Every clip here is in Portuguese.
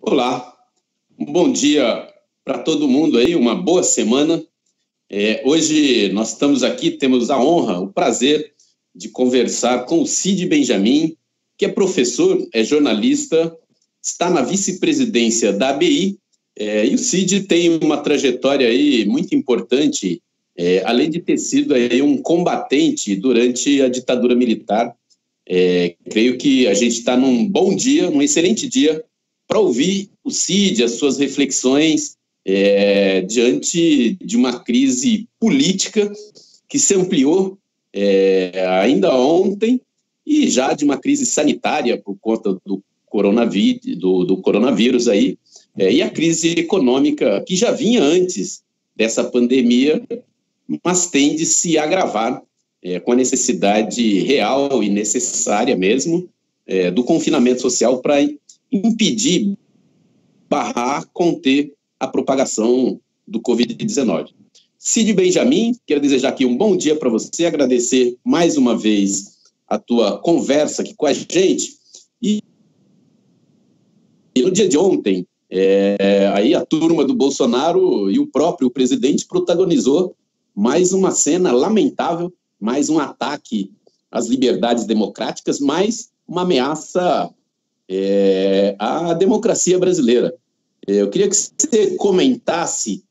Olá, um bom dia para todo mundo aí, uma boa semana. Hoje nós estamos aqui, temos a honra, o prazer de conversar com o Cid Benjamin, que é professor, é jornalista, está na vice-presidência da ABI, e o Cid tem uma trajetória aí muito importante, além de ter sido aí um combatente durante a ditadura militar. Creio que a gente está num bom dia, num excelente dia, para ouvir o Cid, as suas reflexões diante de uma crise política que se ampliou ainda ontem e já de uma crise sanitária por conta do coronavírus aí, e a crise econômica que já vinha antes dessa pandemia, mas tende a se agravar com a necessidade real e necessária mesmo do confinamento social para impedir, barrar, conter a propagação do Covid-19. Cid Benjamin, quero desejar aqui um bom dia para você, agradecer mais uma vez a tua conversa aqui com a gente. E no dia de ontem, aí a turma do Bolsonaro e o próprio presidente protagonizou mais uma cena lamentável, mais um ataque às liberdades democráticas, mais uma ameaça à democracia brasileira. Eu queria que você comentasse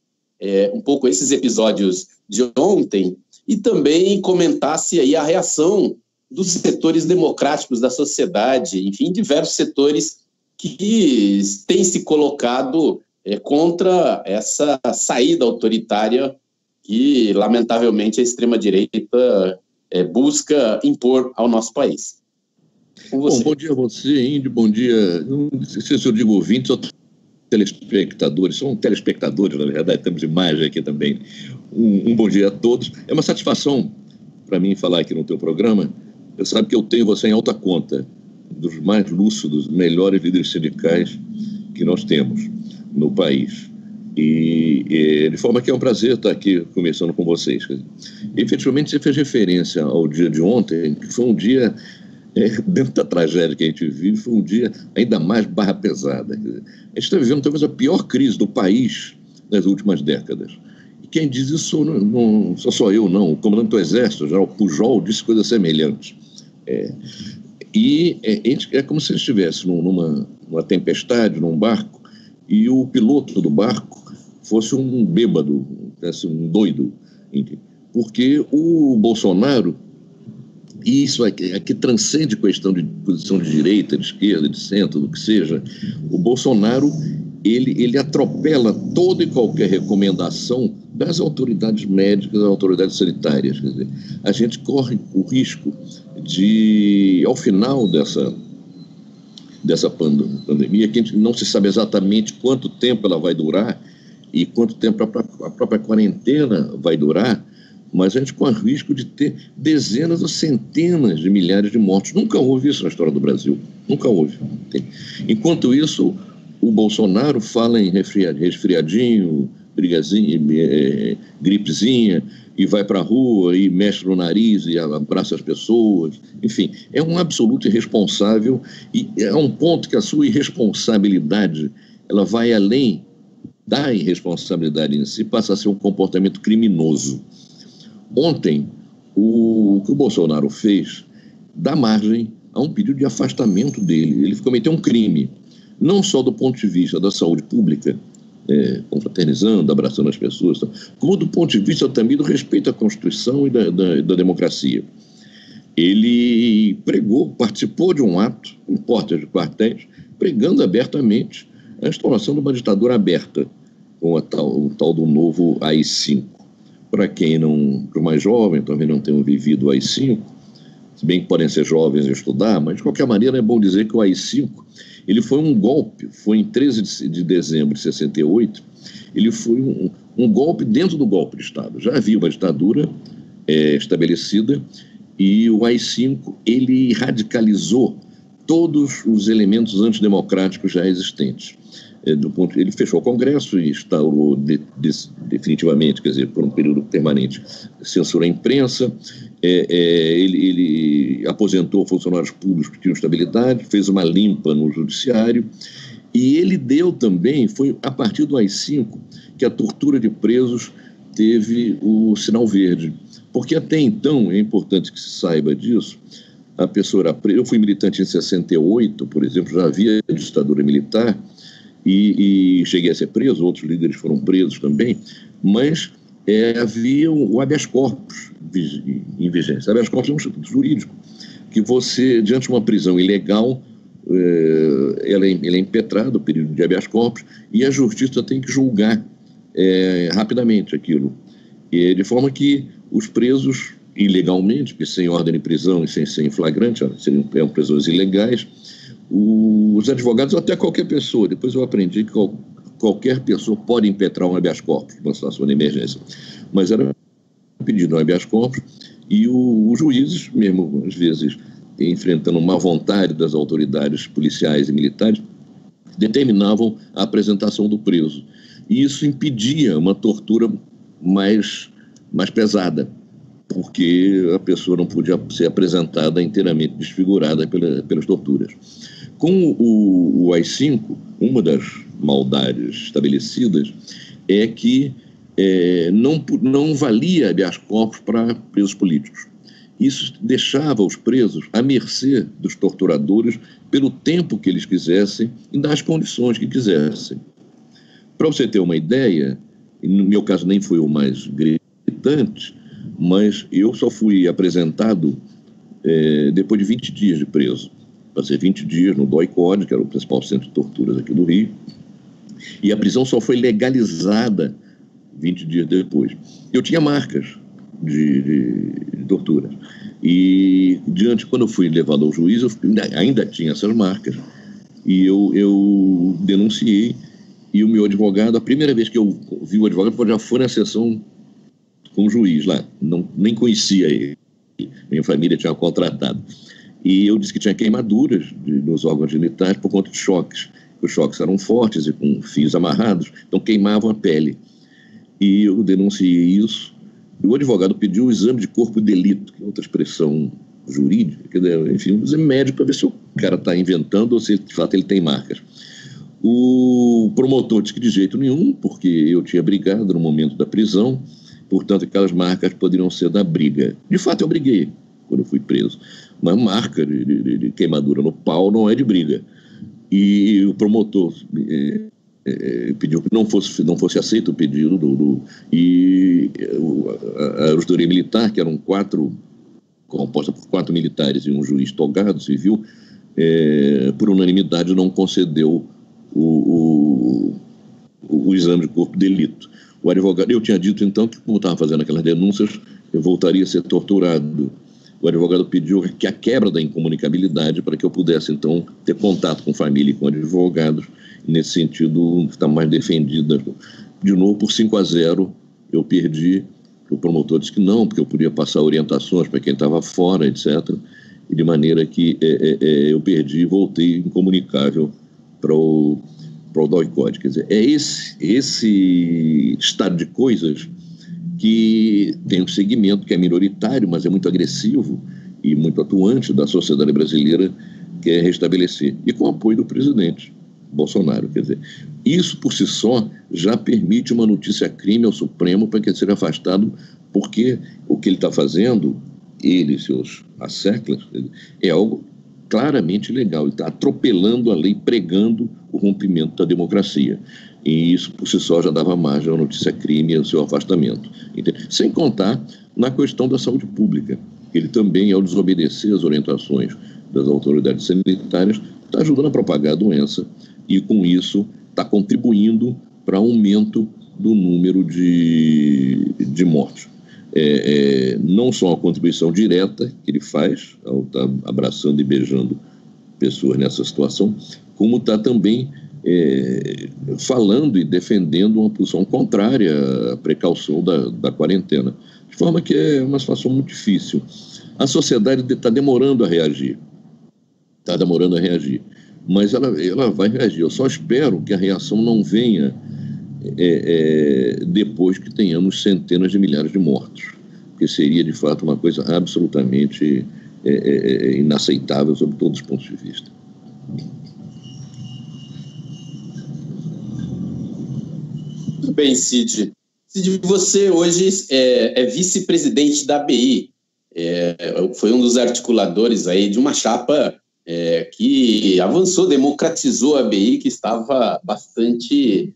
um pouco esses episódios de ontem e também comentasse aí a reação dos setores democráticos da sociedade, enfim, diversos setores que têm se colocado contra essa saída autoritária que, lamentavelmente, a extrema-direita busca impor ao nosso país. Bom dia a você, Índio, bom dia, não sei se eu digo ouvintes ou telespectadores, são telespectadores, na verdade, temos imagem aqui também. Um bom dia a todos. É uma satisfação para mim falar aqui no teu programa. Você sabe que eu tenho você em alta conta, dos mais lúcidos, melhores líderes sindicais que nós temos no país. E de forma que é um prazer estar aqui conversando com vocês. Efetivamente, você fez referência ao dia de ontem, que foi um dia, dentro da tragédia que a gente vive, foi um dia ainda mais barra pesada. A gente está vivendo talvez a pior crise do país nas últimas décadas. E quem diz isso não sou só eu, não. O comandante do Exército, o general Pujol, disse coisas semelhantes. É como se ele estivesse numa tempestade, num barco, e o piloto do barco fosse um bêbado, um doido. Porque o Bolsonaro, e isso aqui transcende questão de posição de direita, de esquerda, de centro, do que seja, o Bolsonaro, ele atropela toda e qualquer recomendação das autoridades médicas, das autoridades sanitárias. Quer dizer, a gente corre o risco de, ao final dessa pandemia, que a gente não se sabe exatamente quanto tempo ela vai durar e quanto tempo a própria quarentena vai durar, mas a gente corre o risco de ter dezenas ou centenas de milhares de mortos. Nunca houve isso na história do Brasil. Nunca houve. Enquanto isso, o Bolsonaro fala em resfriadinho, gripezinha, e vai para a rua e mexe no nariz e abraça as pessoas. Enfim, é um absoluto irresponsável, e é um ponto que a sua irresponsabilidade ela vai além da irresponsabilidade em si, passa a ser um comportamento criminoso. Ontem, o que o Bolsonaro fez dá margem a um pedido de afastamento dele. Ele cometeu um crime, não só do ponto de vista da saúde pública, confraternizando, abraçando as pessoas, como do ponto de vista também do respeito à Constituição e da democracia. Ele participou de um ato em portas de quartéis, pregando abertamente a instauração de uma ditadura aberta, com o tal do novo AI-5. Para os mais jovens, também não tenham vivido o AI-5, se bem que podem ser jovens e estudar, mas de qualquer maneira é bom dizer que o AI-5 ele foi um golpe, foi em 13 de dezembro de 68, ele foi um golpe dentro do golpe de Estado. Já havia uma ditadura estabelecida e o AI-5 ele radicalizou todos os elementos antidemocráticos já existentes. Ele fechou o Congresso e instaurou definitivamente, quer dizer, por um período permanente, censura a imprensa, ele aposentou funcionários públicos que tinham estabilidade, fez uma limpa no judiciário E ele deu também, foi a partir do AI-5 que a tortura de presos teve o sinal verde. Porque até então, é importante que se saiba disso, a pessoa era presa. Eu fui militante em 68, por exemplo, já havia ditadura militar e cheguei a ser preso, outros líderes foram presos também, mas havia o habeas corpus em vigência. O habeas corpus é um instituto jurídico que você, diante de uma prisão ilegal, ele é impetrado, o período de habeas corpus, e a justiça tem que julgar rapidamente aquilo. E, de forma que os presos ilegalmente, porque sem ordem de prisão e sem flagrante, seriam prisões ilegais, os advogados, ou até qualquer pessoa, depois eu aprendi que qualquer pessoa pode impetrar um habeas corpus numa situação de emergência, mas era pedido um habeas corpus e os juízes, mesmo às vezes enfrentando má vontade das autoridades policiais e militares, determinavam a apresentação do preso. E isso impedia uma tortura mais pesada, porque a pessoa não podia ser apresentada inteiramente desfigurada pelas torturas. Com o AI-5, uma das maldades estabelecidas é que não valia habeas corpus para presos políticos. Isso deixava os presos à mercê dos torturadores pelo tempo que eles quisessem e nas condições que quisessem. Para você ter uma ideia, no meu caso nem foi o mais gritante, mas eu só fui apresentado depois de 20 dias de preso. Passei 20 dias no DOI-CODE, que era o principal centro de torturas aqui do Rio, e a prisão só foi legalizada 20 dias depois. Eu tinha marcas de tortura. E, quando eu fui levado ao juiz, eu ainda tinha essas marcas, e eu denunciei, e o meu advogado, a primeira vez que eu vi o advogado, já foi na sessão com o juiz lá, nem conhecia ele, minha família tinha contratado. E eu disse que tinha queimaduras nos órgãos genitais por conta de choques. Os choques eram fortes e com fios amarrados, então queimavam a pele. E eu denunciei isso. E o advogado pediu o exame de corpo de delito, que é outra expressão jurídica, enfim, um exame médico para ver se o cara está inventando ou se de fato ele tem marcas. O promotor disse que de jeito nenhum, porque eu tinha brigado no momento da prisão, portanto aquelas marcas poderiam ser da briga. De fato eu briguei quando eu fui preso, mas marca de queimadura no pau não é de briga. E o promotor pediu que não fosse aceito o pedido e a ajudoria militar, que eram composta por 4 militares e um juiz togado civil, por unanimidade não concedeu o exame de corpo de delito. O advogado, eu tinha dito então que, como estava fazendo aquelas denúncias, eu voltaria a ser torturado. O advogado pediu que a quebra da incomunicabilidade para que eu pudesse, então, ter contato com família e com advogados, e, nesse sentido, está mais defendida. De novo, por 5-0, eu perdi. O promotor disse que não, porque eu podia passar orientações para quem estava fora, etc. E de maneira que eu perdi e voltei incomunicável para o DOI-CODE. Quer dizer, é esse estado de coisas que tem um segmento que é minoritário, mas é muito agressivo e muito atuante da sociedade brasileira, que é restabelecer. E com o apoio do presidente Bolsonaro. Quer dizer, isso por si só já permite uma notícia-crime ao Supremo para que ele seja afastado, porque o que ele está fazendo, ele e seus asseclas, é algo claramente ilegal. Ele está atropelando a lei, pregando o rompimento da democracia. E isso, por si só, já dava margem à notícia-crime e ao seu afastamento. Entende? Sem contar na questão da saúde pública. Ele também, ao desobedecer as orientações das autoridades sanitárias, está ajudando a propagar a doença e, com isso, está contribuindo para aumento do número de mortes. Não só a contribuição direta que ele faz, ao estar abraçando e beijando pessoas nessa situação, como está também falando e defendendo uma posição contrária à precaução da quarentena. De forma que é uma situação muito difícil. A sociedade está demorando a reagir. Está demorando a reagir. Mas ela vai reagir. Eu só espero que a reação não venha depois que tenhamos centenas de milhares de mortos, porque seria, de fato, uma coisa absolutamente inaceitável sob todos os pontos de vista. Muito bem, Cid. Cid, você hoje é vice-presidente da ABI. Foi um dos articuladores aí de uma chapa que avançou, democratizou a ABI, que estava bastante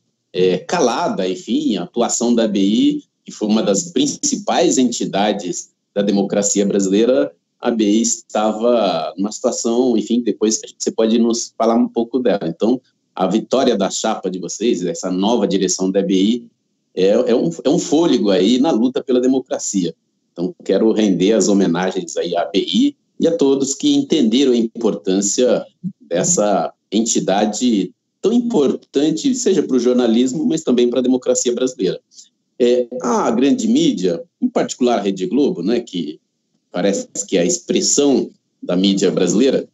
calada, enfim, a atuação da ABI, que foi uma das principais entidades da democracia brasileira. A ABI estava numa situação, enfim, depois você pode nos falar um pouco dela. Então, a vitória da chapa de vocês, essa nova direção da ABI, é um fôlego aí na luta pela democracia. Então, quero render as homenagens aí à ABI e a todos que entenderam a importância dessa entidade tão importante, seja para o jornalismo, mas também para a democracia brasileira. A grande mídia, em particular a Rede Globo, né, que parece que é a expressão da mídia brasileira,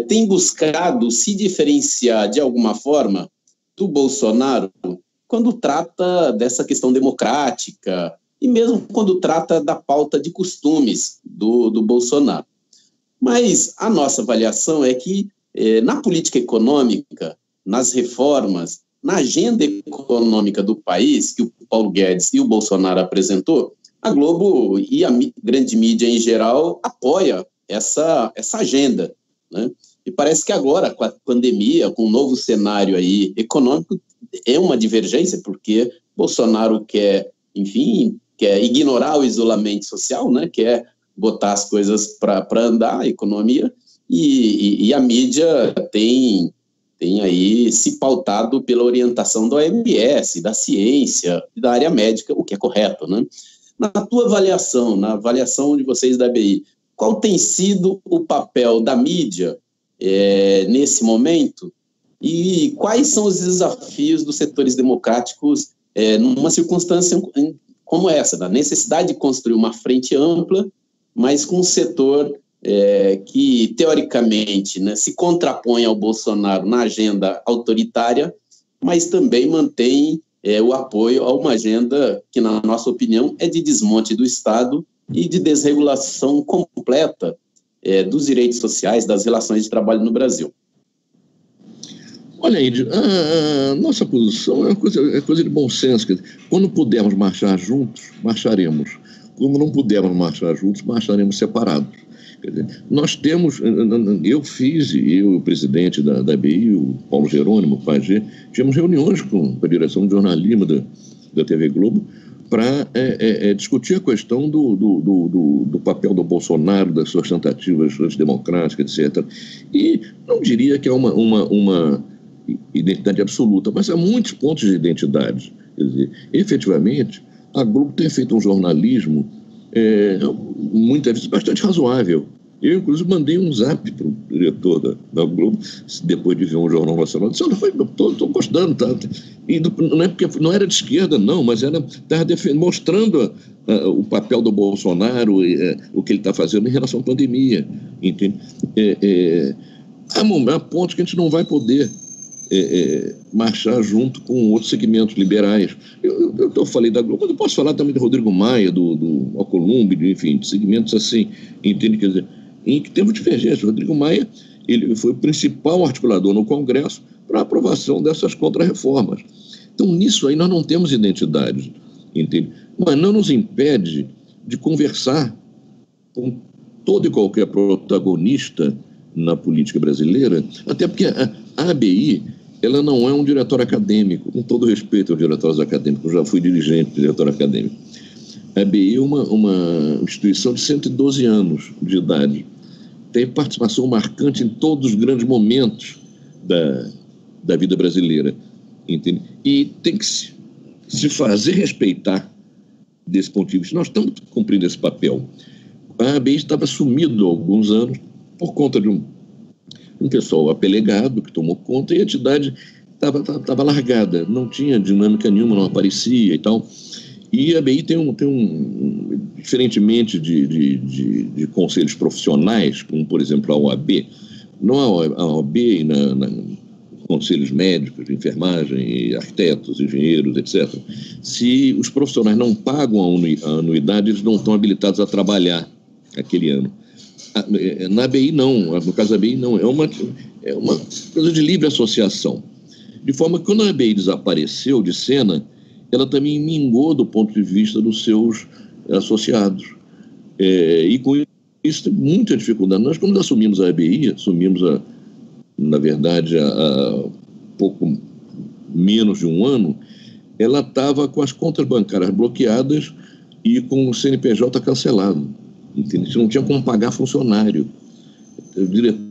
tem buscado se diferenciar de alguma forma do Bolsonaro quando trata dessa questão democrática e mesmo quando trata da pauta de costumes do Bolsonaro. Mas a nossa avaliação é que na política econômica, nas reformas, na agenda econômica do país, que o Paulo Guedes e o Bolsonaro apresentou, a Globo e a grande mídia em geral apoia essa agenda, né? E parece que agora, com a pandemia, com um novo cenário aí econômico, é uma divergência, porque Bolsonaro quer, enfim, quer ignorar o isolamento social, né? Quer botar as coisas para andar, a economia, e a mídia tem aí se pautado pela orientação da OMS, da ciência, da área médica, o que é correto, né? Na tua avaliação, na avaliação de vocês da ABI, qual tem sido o papel da mídia nesse momento e quais são os desafios dos setores democráticos numa circunstância como essa, da necessidade de construir uma frente ampla, mas com um setor que, teoricamente, né, se contrapõe ao Bolsonaro na agenda autoritária, mas também mantém o apoio a uma agenda que, na nossa opinião, é de desmonte do Estado e de desregulação completa dos direitos sociais, das relações de trabalho no Brasil. Olha aí, a nossa posição é coisa de bom senso. Quando pudermos marchar juntos, marcharemos. Quando não pudermos marchar juntos, marcharemos separados. Quer dizer, nós temos, eu e o presidente da ABI, o Paulo Jerônimo, o PAG, tivemos reuniões com a direção de jornalismo da TV Globo para discutir a questão do papel do Bolsonaro, das suas tentativas antidemocráticas, etc. E não diria que é uma identidade absoluta, mas há muitos pontos de identidade. Quer dizer, efetivamente, a Globo tem feito um jornalismo muitas vezes bastante razoável. Eu, inclusive, mandei um zap para o diretor da Globo, depois de ver um jornal nacional, disse: estou gostando, tá? E não é porque não era de esquerda, não, mas estava mostrando o papel do Bolsonaro, o que ele está fazendo em relação à pandemia, entende? Há pontos que a gente não vai poder marchar junto com outros segmentos liberais. Eu falei da Globo, mas eu posso falar também do Rodrigo Maia, do Alcolumbre, enfim, de segmentos assim, entende? Quer dizer, em que temos divergências. O Rodrigo Maia, ele foi o principal articulador no Congresso para a aprovação dessas contrarreformas. Então, nisso aí nós não temos identidade, entende? Mas não nos impede de conversar com todo e qualquer protagonista na política brasileira, até porque a ABI, ela não é um diretório acadêmico, com todo respeito aos diretórios acadêmicos, eu já fui dirigente do diretório acadêmico. A ABI é uma instituição de 112 anos de idade, tem participação marcante em todos os grandes momentos da vida brasileira, entende? E tem que se fazer respeitar desse ponto de vista. Nós estamos cumprindo esse papel. A ABI estava sumida há alguns anos por conta de um pessoal apelegado que tomou conta, e a entidade estava largada, não tinha dinâmica nenhuma, não aparecia e tal. E a ABI tem diferentemente de conselhos profissionais, como, por exemplo, a OAB, não a OAB e conselhos médicos, de enfermagem, arquitetos, engenheiros, etc. Se os profissionais não pagam a anuidade, eles não estão habilitados a trabalhar aquele ano. Na ABI não, no caso da ABI não, é uma coisa de livre associação. De forma que quando a ABI desapareceu de cena, ela também mingou do ponto de vista dos seus associados. E com isso tem muita dificuldade. Nós, quando assumimos a ABI, na verdade, há pouco menos de um ano, ela estava com as contas bancárias bloqueadas e com o CNPJ cancelado. Entende? Você não tinha como pagar funcionário. O diretor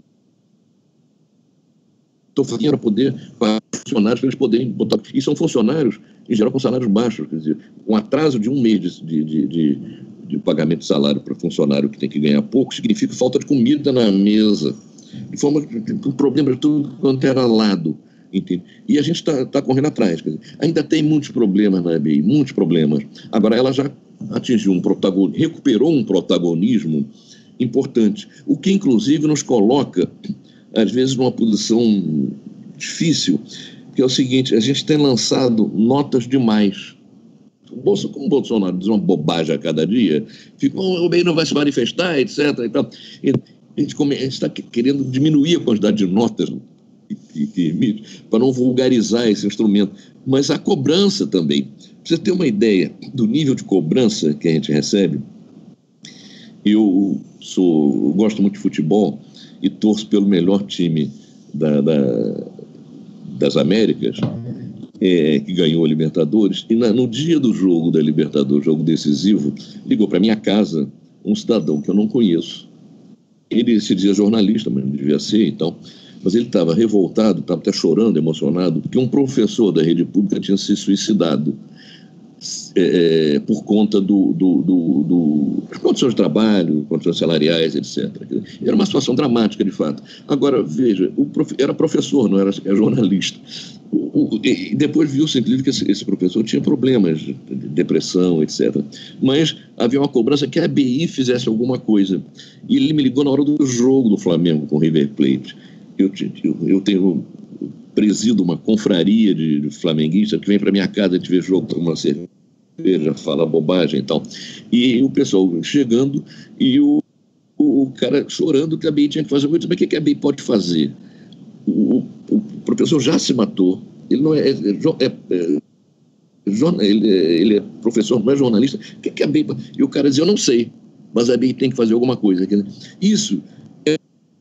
era poder pagar funcionários para eles poderem botar. E são funcionários, em geral, com salários baixos. Quer dizer, um atraso de um mês de pagamento de salário para funcionário que tem que ganhar pouco significa falta de comida na mesa. De forma que o problema de tudo quanto era lado. Entende? E a gente está correndo atrás. Quer dizer, ainda tem muitos problemas na ABI, muitos problemas. Agora, ela já atingiu recuperou um protagonismo importante, o que, inclusive, nos coloca, às vezes, numa posição difícil, que é o seguinte: a gente tem lançado notas demais. Como o Bolsonaro diz uma bobagem a cada dia, fica, o bem não vai se manifestar, etc. E tal. A gente está querendo diminuir a quantidade de notas que emite, para não vulgarizar esse instrumento. Mas a cobrança também. Para você ter uma ideia do nível de cobrança que a gente recebe, eu gosto muito de futebol e torço pelo melhor time das Américas, que ganhou a Libertadores, e no dia do jogo da Libertadores, jogo decisivo, ligou para minha casa um cidadão que eu não conheço. Ele se dizia jornalista, mas não devia ser, então, mas ele estava revoltado, estava até chorando, emocionado, porque um professor da rede pública tinha se suicidado por conta das condições de trabalho, condições salariais, etc. Era uma situação dramática, de fato. Agora, veja, era professor, não era jornalista. E depois viu-se, inclusive, que esse professor tinha problemas de depressão, etc. Mas havia uma cobrança que a ABI fizesse alguma coisa. E ele me ligou na hora do jogo do Flamengo com o River Plate. Eu tenho presido uma confraria de flamenguistas que vem para minha casa, a gente vê jogo, toma uma cerveja, fala bobagem e tal. E o pessoal chegando e o cara chorando que a ABI tinha que fazer. Eu disse, mas o que a ABI pode fazer? O professor já se matou, ele não ele é professor, não é jornalista. O que a ABI... E o cara diz, eu não sei, mas a ABI tem que fazer alguma coisa. Isso é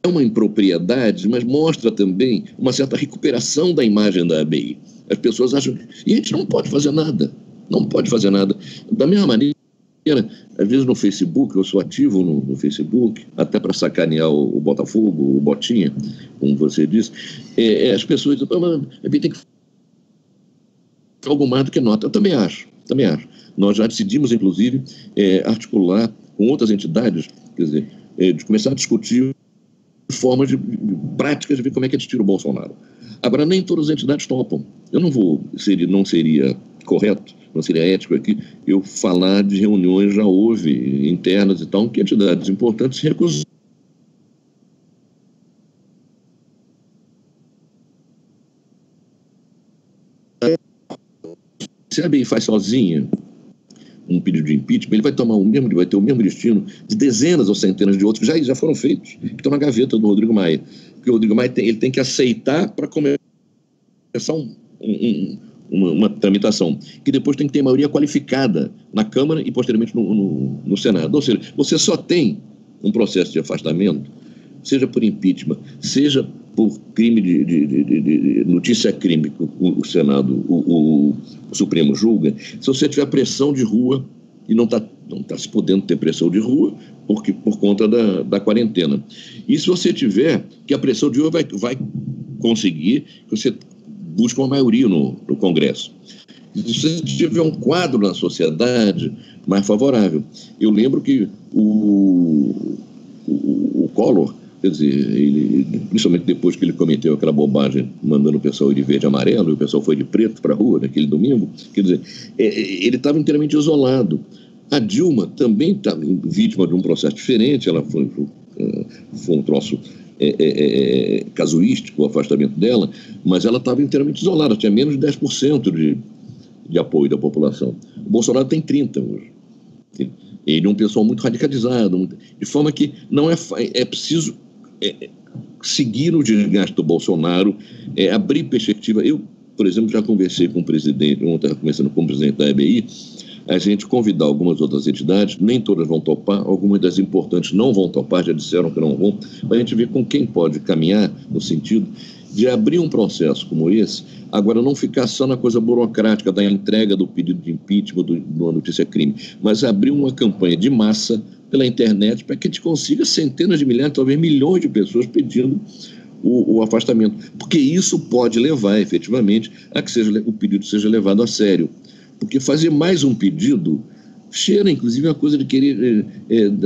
uma impropriedade, mas mostra também uma certa recuperação da imagem da ABI. As pessoas acham... E a gente não pode fazer nada. Não pode fazer nada. Da mesma maneira, às vezes no Facebook, eu sou ativo no Facebook, até para sacanear o Botafogo, o Botinha, como você disse, as pessoas dizem, a ABI tem que fazer algo mais do que nota. Eu também acho. Nós já decidimos, inclusive, articular com outras entidades, quer dizer, de começar a discutir formas práticas de ver como é que a gente tira o Bolsonaro. Agora, nem todas as entidades topam. Eu não seria correto, não seria ético aqui eu falar de reuniões, já houve internas e tal, que entidades importantes se recusam. Se a ABI faz sozinha um pedido de impeachment, ele vai ter o mesmo destino de dezenas ou centenas de outros que já foram feitos, que estão na gaveta do Rodrigo Maia. Porque o Rodrigo Maia ele tem que aceitar para começar uma tramitação, que depois tem que ter maioria qualificada na Câmara e posteriormente no Senado. Ou seja, você só tem um processo de afastamento, seja por impeachment, seja por crime de notícia-crime que o Senado, o Supremo julga, se você tiver pressão de rua, e não está se podendo ter pressão de rua por conta da quarentena. E se você tiver, que a pressão de rua vai conseguir que você busque uma maioria no Congresso. Se você tiver um quadro na sociedade mais favorável. Eu lembro que o Collor, quer dizer, principalmente depois que ele cometeu aquela bobagem mandando o pessoal ir de verde e amarelo, e o pessoal foi de preto para a rua naquele domingo, quer dizer, ele estava inteiramente isolado. A Dilma também estava vítima de um processo diferente, ela foi um troço casuístico, o afastamento dela, mas ela estava inteiramente isolada, tinha menos de 10% de apoio da população. O Bolsonaro tem 30% hoje. Ele é um pessoal muito radicalizado, de forma que não é preciso seguir o desgaste do Bolsonaro, abrir perspectiva. Eu por exemplo, já conversei com o presidente, ontem estava conversando com o presidente da EBI, a gente convidar algumas outras entidades, nem todas vão topar, algumas das importantes não vão topar, já disseram que não vão, para a gente ver com quem pode caminhar no sentido de abrir um processo como esse, agora não ficar só na coisa burocrática da entrega do pedido de impeachment, de uma notícia-crime, mas abrir uma campanha de massa pela internet para que a gente consiga centenas de milhares, talvez milhões de pessoas pedindo o afastamento, porque isso pode levar efetivamente a que o pedido seja levado a sério. Porque fazer mais um pedido cheira, inclusive, a coisa de querer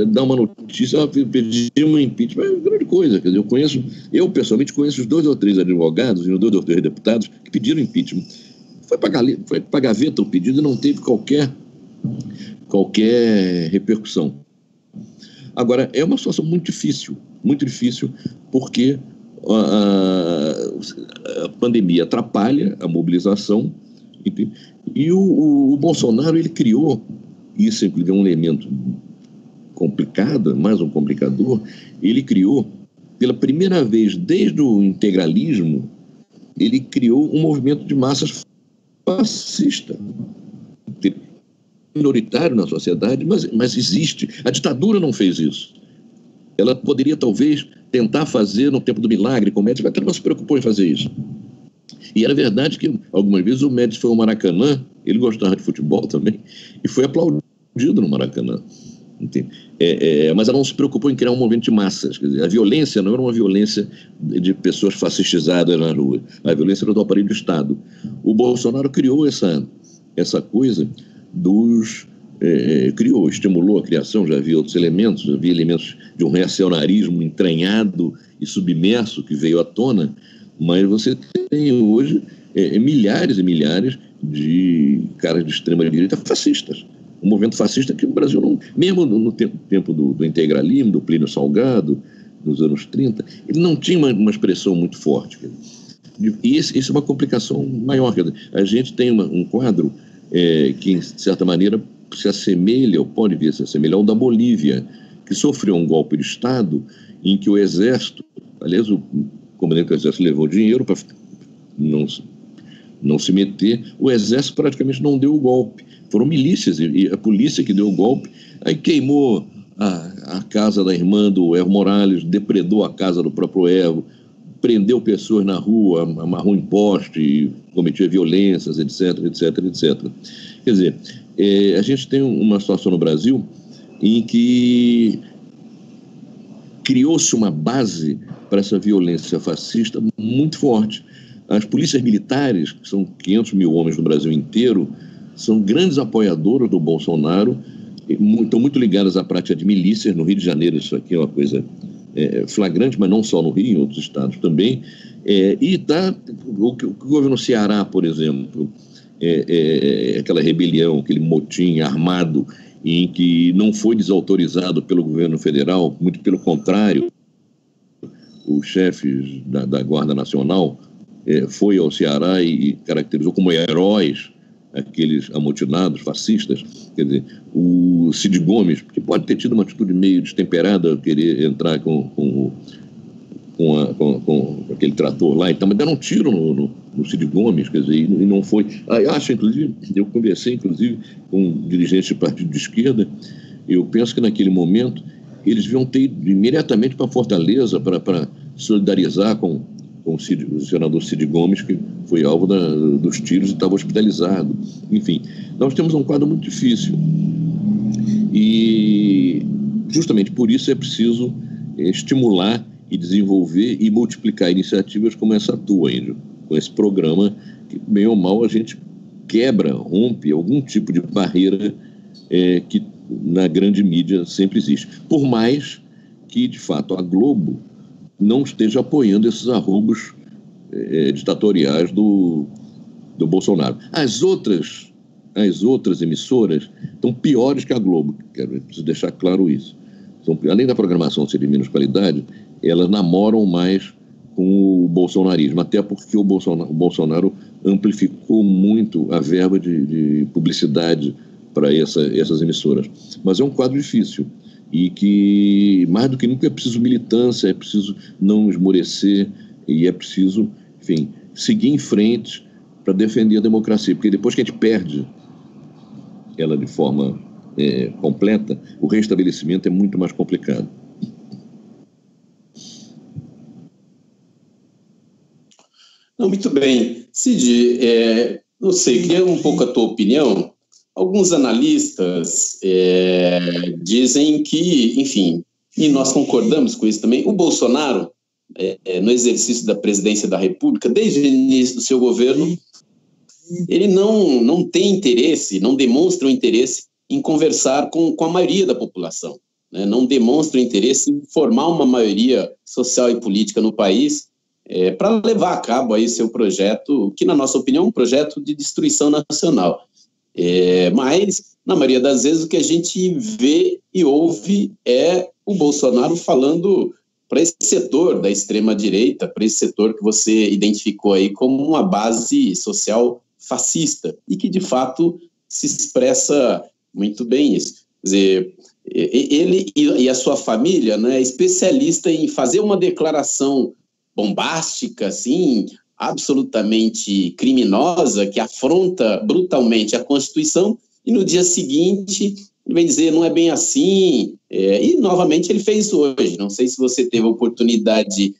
dar uma notícia, pedir um impeachment, é uma grande coisa. Quer dizer, eu pessoalmente conheço os 2 ou 3 advogados e os 2 ou 3 deputados que pediram impeachment. Foi para a gaveta o pedido e não teve qualquer repercussão. Agora, é uma situação muito difícil, porque a pandemia atrapalha a mobilização, e o Bolsonaro, ele criou, isso inclusive é um elemento complicado, mais um complicador, ele criou, pela primeira vez desde o integralismo, ele criou um movimento de massas fascista, minoritário na sociedade, mas existe. A ditadura não fez isso. Ela poderia, talvez, tentar fazer no tempo do milagre, com o Médici, mas ela não se preocupou em fazer isso. E era verdade que, algumas vezes, o Médici foi ao Maracanã, ele gostava de futebol também, e foi aplaudido no Maracanã. Mas ela não se preocupou em criar um movimento de massas. Quer dizer, a violência não era uma violência de pessoas fascistizadas na rua, a violência era do aparelho do Estado. O Bolsonaro criou essa coisa estimulou a criação, já havia outros elementos, já havia elementos de um reacionarismo entranhado e submerso que veio à tona, mas você tem hoje milhares e milhares de caras de extrema-direita fascistas. Um movimento fascista que o Brasil não... Mesmo no tempo do integralismo, do Plínio Salgado, nos anos 30, ele não tinha uma expressão muito forte. E isso é uma complicação maior. A gente tem um quadro que, de certa maneira, se assemelha, ou pode vir a se assemelhar, ao da Bolívia, que sofreu um golpe de Estado em que o Exército... Aliás, o comandante do Exército levou dinheiro para não se meter. O Exército praticamente não deu o golpe. Foram milícias e a polícia que deu o golpe. Aí queimou a casa da irmã do Evo Morales, depredou a casa do próprio Evo, prendeu pessoas na rua, amarrou em poste, cometia violências, etc, etc, etc. Quer dizer, a gente tem uma situação no Brasil em que criou-se uma base para essa violência fascista muito forte. As polícias militares, que são 500 mil homens no Brasil inteiro, são grandes apoiadoras do Bolsonaro, estão muito ligadas à prática de milícias. No Rio de Janeiro isso aqui é uma coisa flagrante, mas não só no Rio, em outros estados também. O governo Ceará, por exemplo, aquela rebelião, aquele motim armado em que não foi desautorizado pelo governo federal, muito pelo contrário, os chefes da Guarda Nacional foi ao Ceará e caracterizou como heróis aqueles amotinados fascistas. Quer dizer, o Cid Gomes, que pode ter tido uma atitude meio destemperada, querer entrar com aquele trator lá, então, mas deram um tiro no Cid Gomes, quer dizer, e não foi. Acho, inclusive, eu conversei, inclusive, com dirigentes de partido de esquerda, eu penso que naquele momento eles deviam ter ido imediatamente para Fortaleza para solidarizar com o senador Cid Gomes, que foi alvo dos tiros e estava hospitalizado. Enfim, nós temos um quadro muito difícil. E justamente por isso é preciso estimular e desenvolver e multiplicar iniciativas como essa tua, Índio, com esse programa que, bem ou mal, a gente quebra, rompe algum tipo de barreira que na grande mídia sempre existe. Por mais que, de fato, a Globo não esteja apoiando esses arroubos ditatoriais do Bolsonaro. As outras emissoras estão piores que a Globo, preciso deixar claro isso. Além da programação ser de menos qualidade, elas namoram mais com o bolsonarismo, até porque o Bolsonaro amplificou muito a verba de publicidade para essas emissoras. Mas é um quadro difícil e que, mais do que nunca, é preciso militância, é preciso não esmorecer e é preciso, enfim, seguir em frente para defender a democracia, porque depois que a gente perde ela de forma completa, o restabelecimento é muito mais complicado. Não, muito bem. Cid, não sei, queria um pouco a tua opinião. Alguns analistas dizem que, enfim, e nós concordamos com isso também, o Bolsonaro, no exercício da presidência da República, desde o início do seu governo, ele não tem interesse, não demonstra o interesse em conversar com a maioria da população, né? Não demonstra o interesse em formar uma maioria social e política no país para levar a cabo aí seu projeto, que na nossa opinião é um projeto de destruição nacional. Mas, na maioria das vezes, o que a gente vê e ouve é o Bolsonaro falando para esse setor da extrema-direita, para esse setor que você identificou aí como uma base social fascista, e que, de fato, se expressa muito bem isso. Quer dizer, ele e a sua família, né, é especialista em fazer uma declaração bombástica, assim, absolutamente criminosa, que afronta brutalmente a Constituição, e no dia seguinte ele vem dizer não é bem assim, e novamente ele fez isso hoje. Não sei se você teve a oportunidade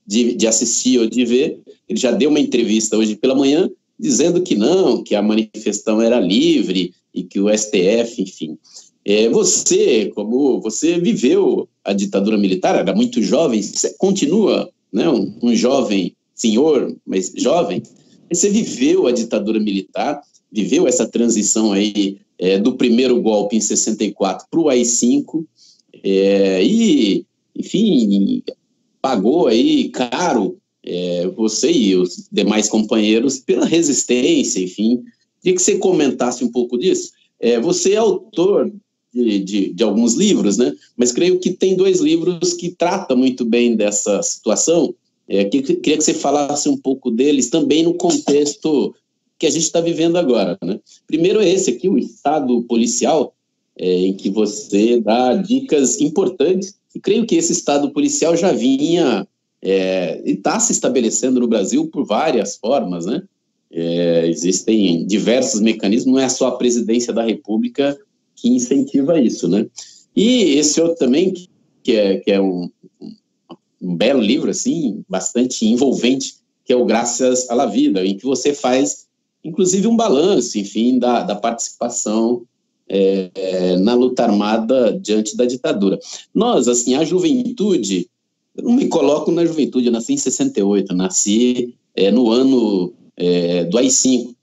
de assistir ou de ver, ele já deu uma entrevista hoje pela manhã, dizendo que não, que a manifestação era livre e que o STF, enfim. Você viveu a ditadura militar, era muito jovem, você continua, né, um jovem senhor, mas jovem, você viveu a ditadura militar, viveu essa transição aí do primeiro golpe em 64 para o AI-5, e, enfim, pagou aí caro você e os demais companheiros pela resistência, enfim. Queria que você comentasse um pouco disso. Você é autor de alguns livros, né? Mas creio que tem 2 livros que tratam muito bem dessa situação. Queria que você falasse um pouco deles também no contexto que a gente está vivendo agora, né? Primeiro é esse aqui, o Estado Policial, em que você dá dicas importantes, e creio que esse Estado Policial já vinha e está se estabelecendo no Brasil por várias formas, né? Existem diversos mecanismos, não é só a presidência da República que incentiva isso, né? E esse outro também, que é um belo livro, assim, bastante envolvente, que é o Graças à Vida, em que você faz, inclusive, um balanço, enfim, da participação na luta armada diante da ditadura. Nós, assim, a juventude, eu não me coloco na juventude, eu nasci em 68, nasci no ano do AI-5,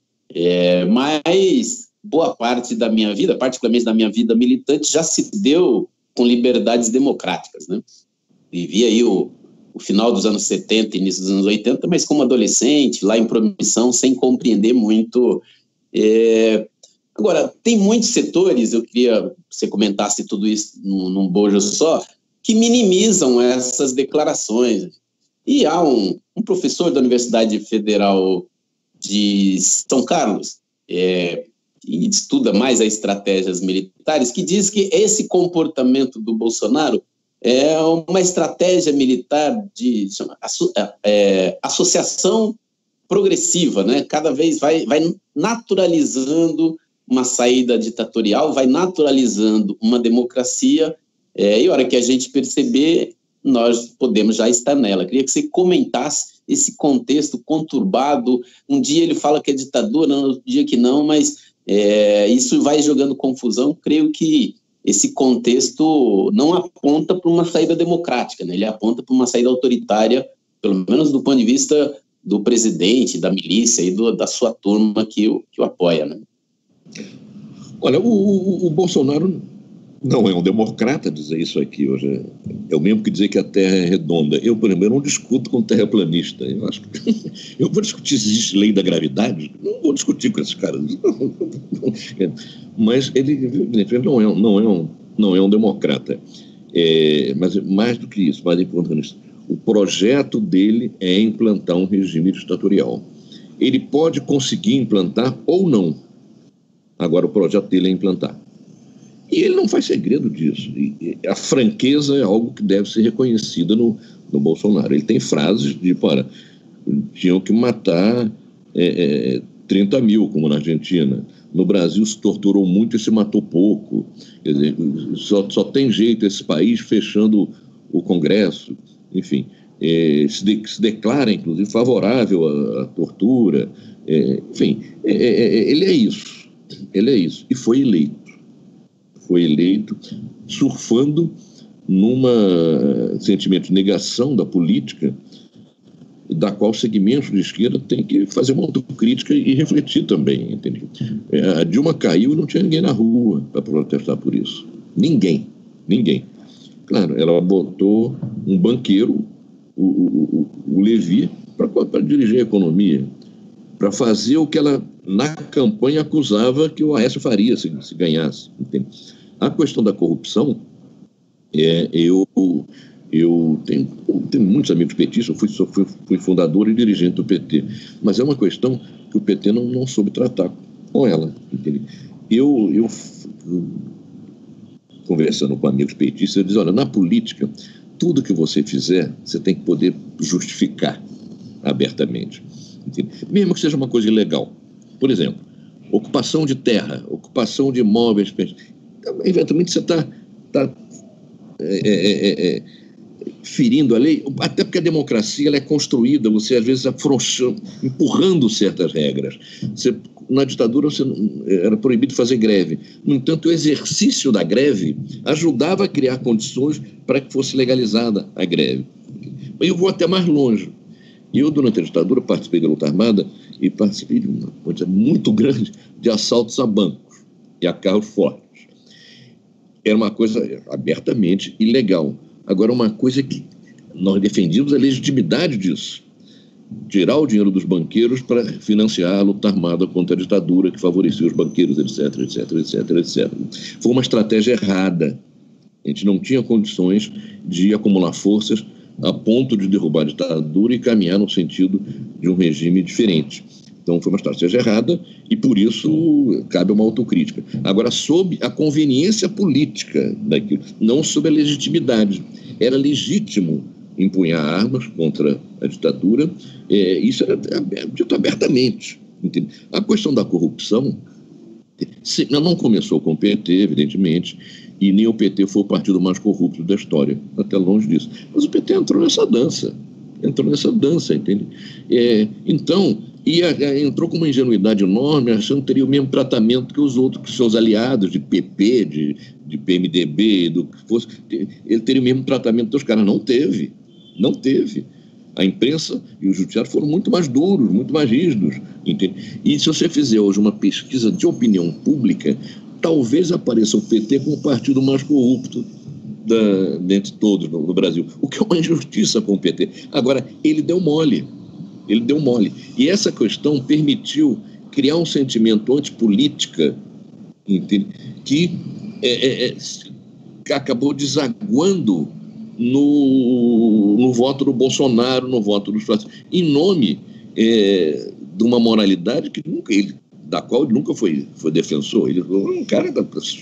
mas boa parte da minha vida, particularmente da minha vida militante, já se deu com liberdades democráticas, né? Vivi aí o final dos anos 70, início dos anos 80, mas como adolescente, lá em Promissão, sem compreender muito. Agora, tem muitos setores, eu queria que você comentasse tudo isso num bojo só, que minimizam essas declarações. E há um professor da Universidade Federal de São Carlos, que estuda mais as estratégias militares, que diz que esse comportamento do Bolsonaro é uma estratégia militar de associação progressiva, né? Cada vez vai naturalizando uma saída ditatorial, vai naturalizando uma democracia, e a hora que a gente perceber, nós podemos já estar nela. Queria que você comentasse esse contexto conturbado. Um dia ele fala que é ditadura, no dia que não, mas isso vai jogando confusão. Creio que esse contexto não aponta para uma saída democrática, né? Ele aponta para uma saída autoritária, pelo menos do ponto de vista do presidente, da milícia e da sua turma que o apoia, né? Olha, o Bolsonaro não é um democrata, dizer isso aqui hoje. É o mesmo que dizer que a Terra é redonda. Eu, por exemplo, não discuto com terraplanista. Eu acho que eu vou discutir se existe lei da gravidade. Não vou discutir com esses caras. Mas ele não é um democrata. Mas mais do que isso, mais importante, o projeto dele é implantar um regime ditatorial. Ele pode conseguir implantar ou não. Agora, o projeto dele é implantar. E ele não faz segredo disso. E a franqueza é algo que deve ser reconhecida no Bolsonaro. Ele tem frases de, tinham que matar 30 mil, como na Argentina. No Brasil se torturou muito e se matou pouco. Quer dizer, só tem jeito esse país fechando o Congresso, enfim, se declara, inclusive, favorável à tortura. Enfim, ele é isso. E foi eleito surfando num sentimento de negação da política, da qual segmentos de esquerda tem que fazer uma autocrítica e refletir também, entendeu? A Dilma caiu e não tinha ninguém na rua para protestar por isso. Ninguém. Claro, ela botou um banqueiro, o Levi, para dirigir a economia, para fazer o que ela, na campanha, acusava que o Aécio faria se ganhasse. Entende? A questão da corrupção, eu tenho muitos amigos petistas, eu fui fundador e dirigente do PT, mas é uma questão que o PT não soube tratar com ela. Entende? Eu conversando com amigos petistas, eu disse, olha, na política, tudo que você fizer, você tem que poder justificar abertamente. Entende? Mesmo que seja uma coisa ilegal. Por exemplo, ocupação de terra, ocupação de imóveis, eventualmente você está ferindo a lei, até porque a democracia ela é construída, você às vezes empurrando certas regras. Na ditadura era proibido fazer greve. No entanto, o exercício da greve ajudava a criar condições para que fosse legalizada a greve. Eu vou até mais longe. Eu, durante a ditadura, participei da luta armada e participei de uma quantidade muito grande de assaltos a bancos e a carros fortes. Era uma coisa abertamente ilegal. Agora, uma coisa que nós defendíamos a legitimidade disso. Tirar o dinheiro dos banqueiros para financiar a luta armada contra a ditadura que favorecia os banqueiros, etc. Foi uma estratégia errada. A gente não tinha condições de acumular forças a ponto de derrubar a ditadura e caminhar no sentido de um regime diferente. Então, foi uma estratégia errada e, por isso, cabe uma autocrítica. Agora, sob a conveniência política daquilo, não sob a legitimidade. Era legítimo empunhar armas contra a ditadura, isso era dito abertamente. Entende? A questão da corrupção não começou com o PT, evidentemente, e nem o PT foi o partido mais corrupto da história, até longe disso. Mas o PT entrou nessa dança, entende? Então, entrou com uma ingenuidade enorme, achando que teria o mesmo tratamento que os outros, que seus aliados de PP, de PMDB, do que fosse, ele teria o mesmo tratamento dos caras. Não teve. A imprensa e o judiciário foram muito mais duros, muito mais rígidos. Entende? E se você fizer hoje uma pesquisa de opinião pública, talvez apareça o PT como o partido mais corrupto dentre todos no Brasil, o que é uma injustiça com o PT. Agora, ele deu mole. E essa questão permitiu criar um sentimento antipolítica, entende? Que acabou desaguando no voto do Bolsonaro, no voto dos fascistas, em nome de uma moralidade da qual ele nunca foi defensor. Ele foi um cara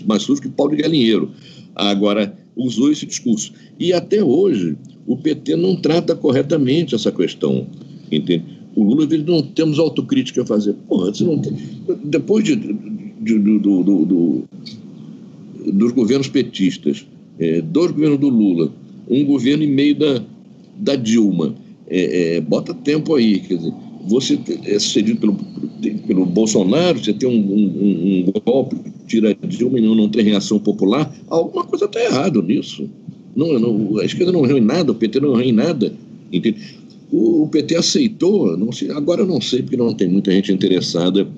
mais sujo que pau de galinheiro. Agora, usou esse discurso. E até hoje, o PT não trata corretamente essa questão. Entende? O Lula diz, não temos autocrítica a fazer. Porra, você não tem. Depois dos governos petistas, 2 governos do Lula, um governo e meio da Dilma, bota tempo aí, quer dizer, você é sucedido pelo Bolsonaro, você tem um golpe, tira a Dilma e não tem reação popular, alguma coisa está errada nisso. A esquerda não errou em nada, o PT não errou em nada, entende? O PT aceitou, agora eu não sei, porque não tem muita gente interessada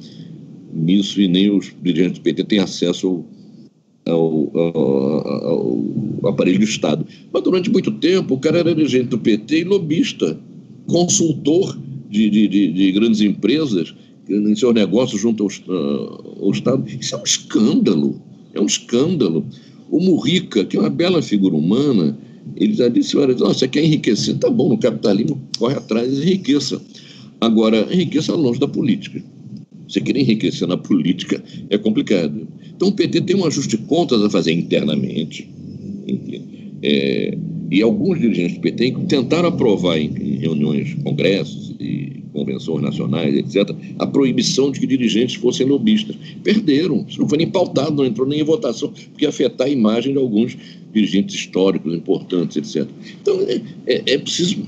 nisso e nem os dirigentes do PT têm acesso ao aparelho do Estado. Mas durante muito tempo o cara era dirigente do PT e lobista, consultor de grandes empresas em seus negócios junto ao Estado. Isso é um escândalo, O Mujica, que é uma bela figura humana, ele já disse, olha, você quer enriquecer? Tá bom, no capitalismo, corre atrás e enriqueça. Agora, enriqueça longe da política. Você querer enriquecer na política é complicado. Então, o PT tem um ajuste de contas a fazer internamente. E alguns dirigentes do PT tentaram aprovar em reuniões, congressos e convenções nacionais, etc., a proibição de que dirigentes fossem lobistas. Perderam, isso não foi nem pautado, não entrou nem em votação, porque ia afetar a imagem de alguns dirigentes históricos importantes, etc. Então, é preciso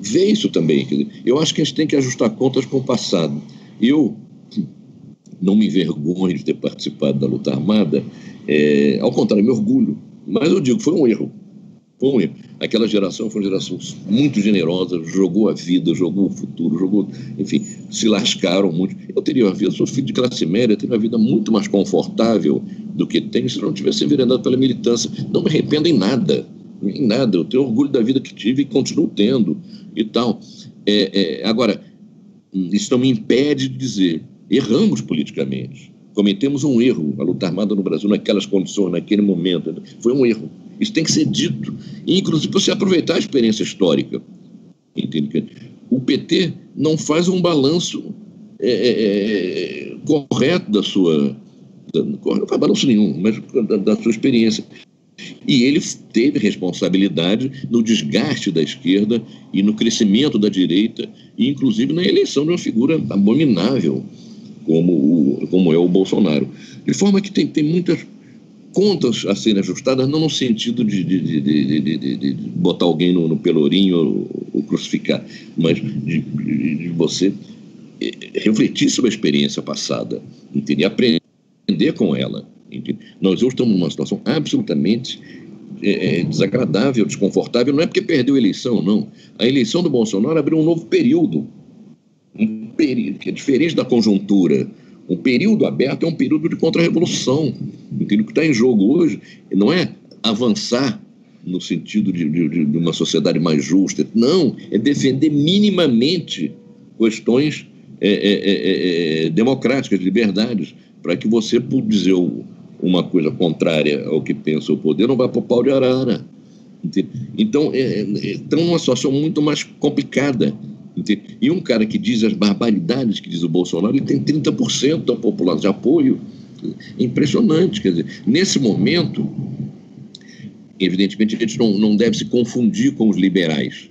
ver isso também. Quer dizer, eu acho que a gente tem que ajustar contas com o passado. Eu não me envergonho de ter participado da luta armada, ao contrário, me orgulho, mas eu digo que foi um erro. Foi um erro. Aquela geração foi uma geração muito generosa, jogou a vida, jogou o futuro, enfim, se lascaram muito. Eu sou filho de classe média, teria uma vida muito mais confortável do que tenho se não tivesse enveredado pela militância. Não me arrependo em nada, eu tenho orgulho da vida que tive e continuo tendo e tal. Agora, isso não me impede de dizer, erramos politicamente, cometemos um erro. A luta armada no Brasil, naquelas condições, naquele momento, foi um erro. Isso tem que ser dito. E, inclusive, você aproveitar a experiência histórica. Entende? O PT não faz um balanço correto da sua... Não faz balanço nenhum, mas da sua experiência. E ele teve responsabilidade no desgaste da esquerda e no crescimento da direita, e, inclusive, na eleição de uma figura abominável, como é o Bolsonaro. De forma que tem muitas contas a serem ajustadas, não no sentido de botar alguém no pelourinho ou crucificar, mas de você refletir sobre a experiência passada, entende? E aprender com ela. Entende? Nós hoje estamos numa situação absolutamente desagradável, desconfortável. Não é porque perdeu a eleição, não. A eleição do Bolsonaro abriu um novo período, um período que é diferente da conjuntura. Um período aberto é um período de contra-revolução. O que está em jogo hoje não é avançar no sentido de uma sociedade mais justa. Não, é defender minimamente questões democráticas, liberdades, para que você, por dizer uma coisa contrária ao que pensa o poder, não vá para o pau de arara. Entende? Então, estão numa situação muito mais complicada. Entende? E um cara que diz as barbaridades que diz o Bolsonaro, ele tem 30% da população de apoio. É impressionante. Quer dizer, nesse momento, evidentemente, a gente não deve se confundir com os liberais,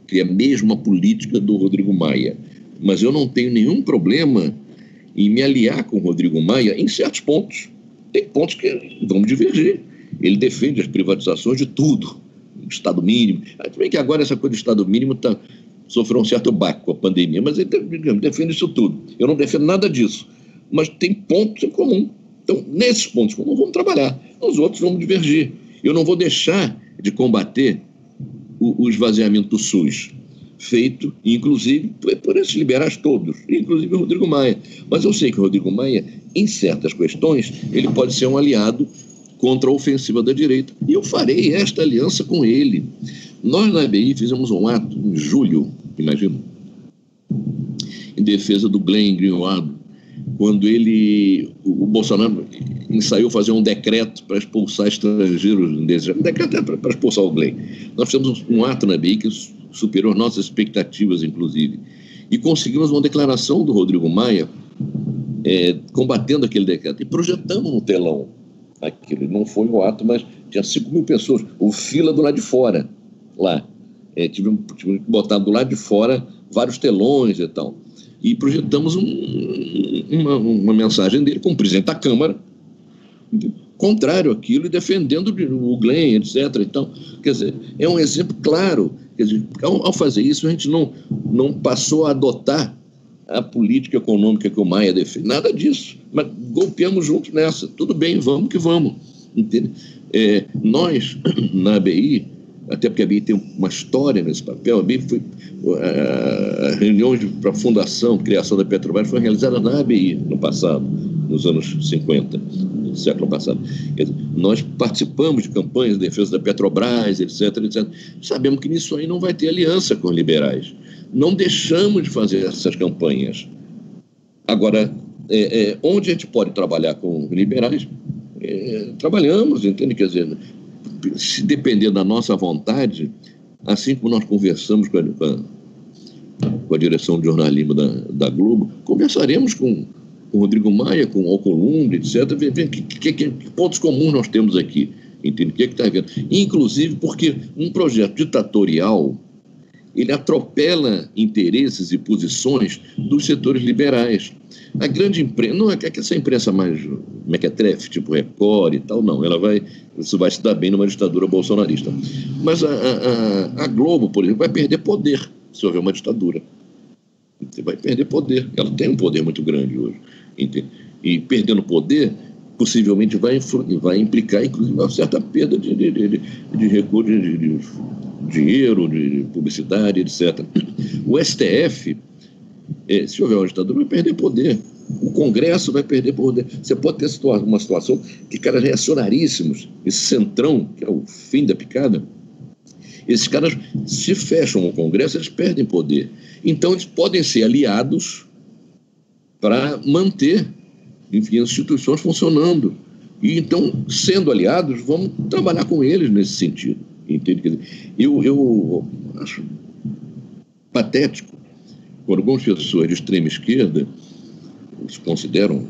que é a mesma política do Rodrigo Maia. Mas eu não tenho nenhum problema em me aliar com o Rodrigo Maia em certos pontos. Tem pontos que vamos divergir. Ele defende as privatizações de tudo, Estado mínimo. Tudo bem que agora essa coisa do Estado mínimo sofreu um certo baque com a pandemia, mas ele defende isso tudo. Eu não defendo nada disso, mas tem pontos em comum. Então, nesses pontos comuns, vamos trabalhar. Nos outros, vamos divergir. Eu não vou deixar de combater o esvaziamento do SUS, feito, inclusive, por esses liberais todos, inclusive o Rodrigo Maia. Mas eu sei que o Rodrigo Maia, em certas questões, ele pode ser um aliado contra a ofensiva da direita. E eu farei esta aliança com ele. Nós, na ABI, fizemos um ato em julho, imagina, em defesa do Glenn Greenwald, quando o Bolsonaro ensaiou fazer um decreto para expulsar estrangeiros indesejados. Um decreto para expulsar o Glenn. Nós fizemos um ato na ABI que superou nossas expectativas, inclusive. E conseguimos uma declaração do Rodrigo Maia combatendo aquele decreto. E projetamos no telão aquilo. Não foi um ato, mas tinha 5.000 pessoas. O fila do lado de fora, lá. Tivemos que botar do lado de fora vários telões e tal. E projetamos uma mensagem dele como presidente da Câmara, contrário àquilo, e defendendo o Glenn, etc. Então, quer dizer, é um exemplo claro. Quer dizer, ao fazer isso, a gente não passou a adotar a política econômica que o Maia defende. Nada disso. Mas golpeamos juntos nessa. Tudo bem, vamos que vamos. Entende? Nós, na ABI, até porque a ABI tem uma história nesse papel, a ABI foi... A reunião para a fundação, criação da Petrobras, foi realizada na ABI no passado, nos anos 50, do século passado. Quer dizer, nós participamos de campanhas de defesa da Petrobras, etc, etc. Sabemos que nisso aí não vai ter aliança com os liberais. Não deixamos de fazer essas campanhas. Agora, onde a gente pode trabalhar com os liberais, trabalhamos, entende? Quer dizer, se depender da nossa vontade, assim como nós conversamos com a direção de jornalismo da Globo, conversaremos com o Rodrigo Maia, com o Alcolumbre, etc., ver que pontos comuns nós temos aqui, entende? O que está havendo? Inclusive porque um projeto ditatorial ele atropela interesses e posições dos setores liberais. A grande imprensa, não é que essa imprensa mais mequetrefe, tipo Record e tal, não, isso vai se dar bem numa ditadura bolsonarista. Mas a Globo, por exemplo, vai perder poder se houver uma ditadura. Você vai perder poder. Ela tem um poder muito grande hoje. Entende? E perdendo poder, possivelmente vai implicar, inclusive, uma certa perda de recursos, de dinheiro, de publicidade, etc. O STF, se houver uma ditadura, vai perder poder. O Congresso vai perder poder. Você pode ter uma situação que caras reacionaríssimos, esse centrão, que é o fim da picada, esses caras, se fecham o Congresso, eles perdem poder. Então, eles podem ser aliados para manter, enfim, as instituições funcionando. E, então, sendo aliados, vamos trabalhar com eles nesse sentido. Entende? Quer dizer, eu acho patético quando algumas pessoas de extrema esquerda se consideram,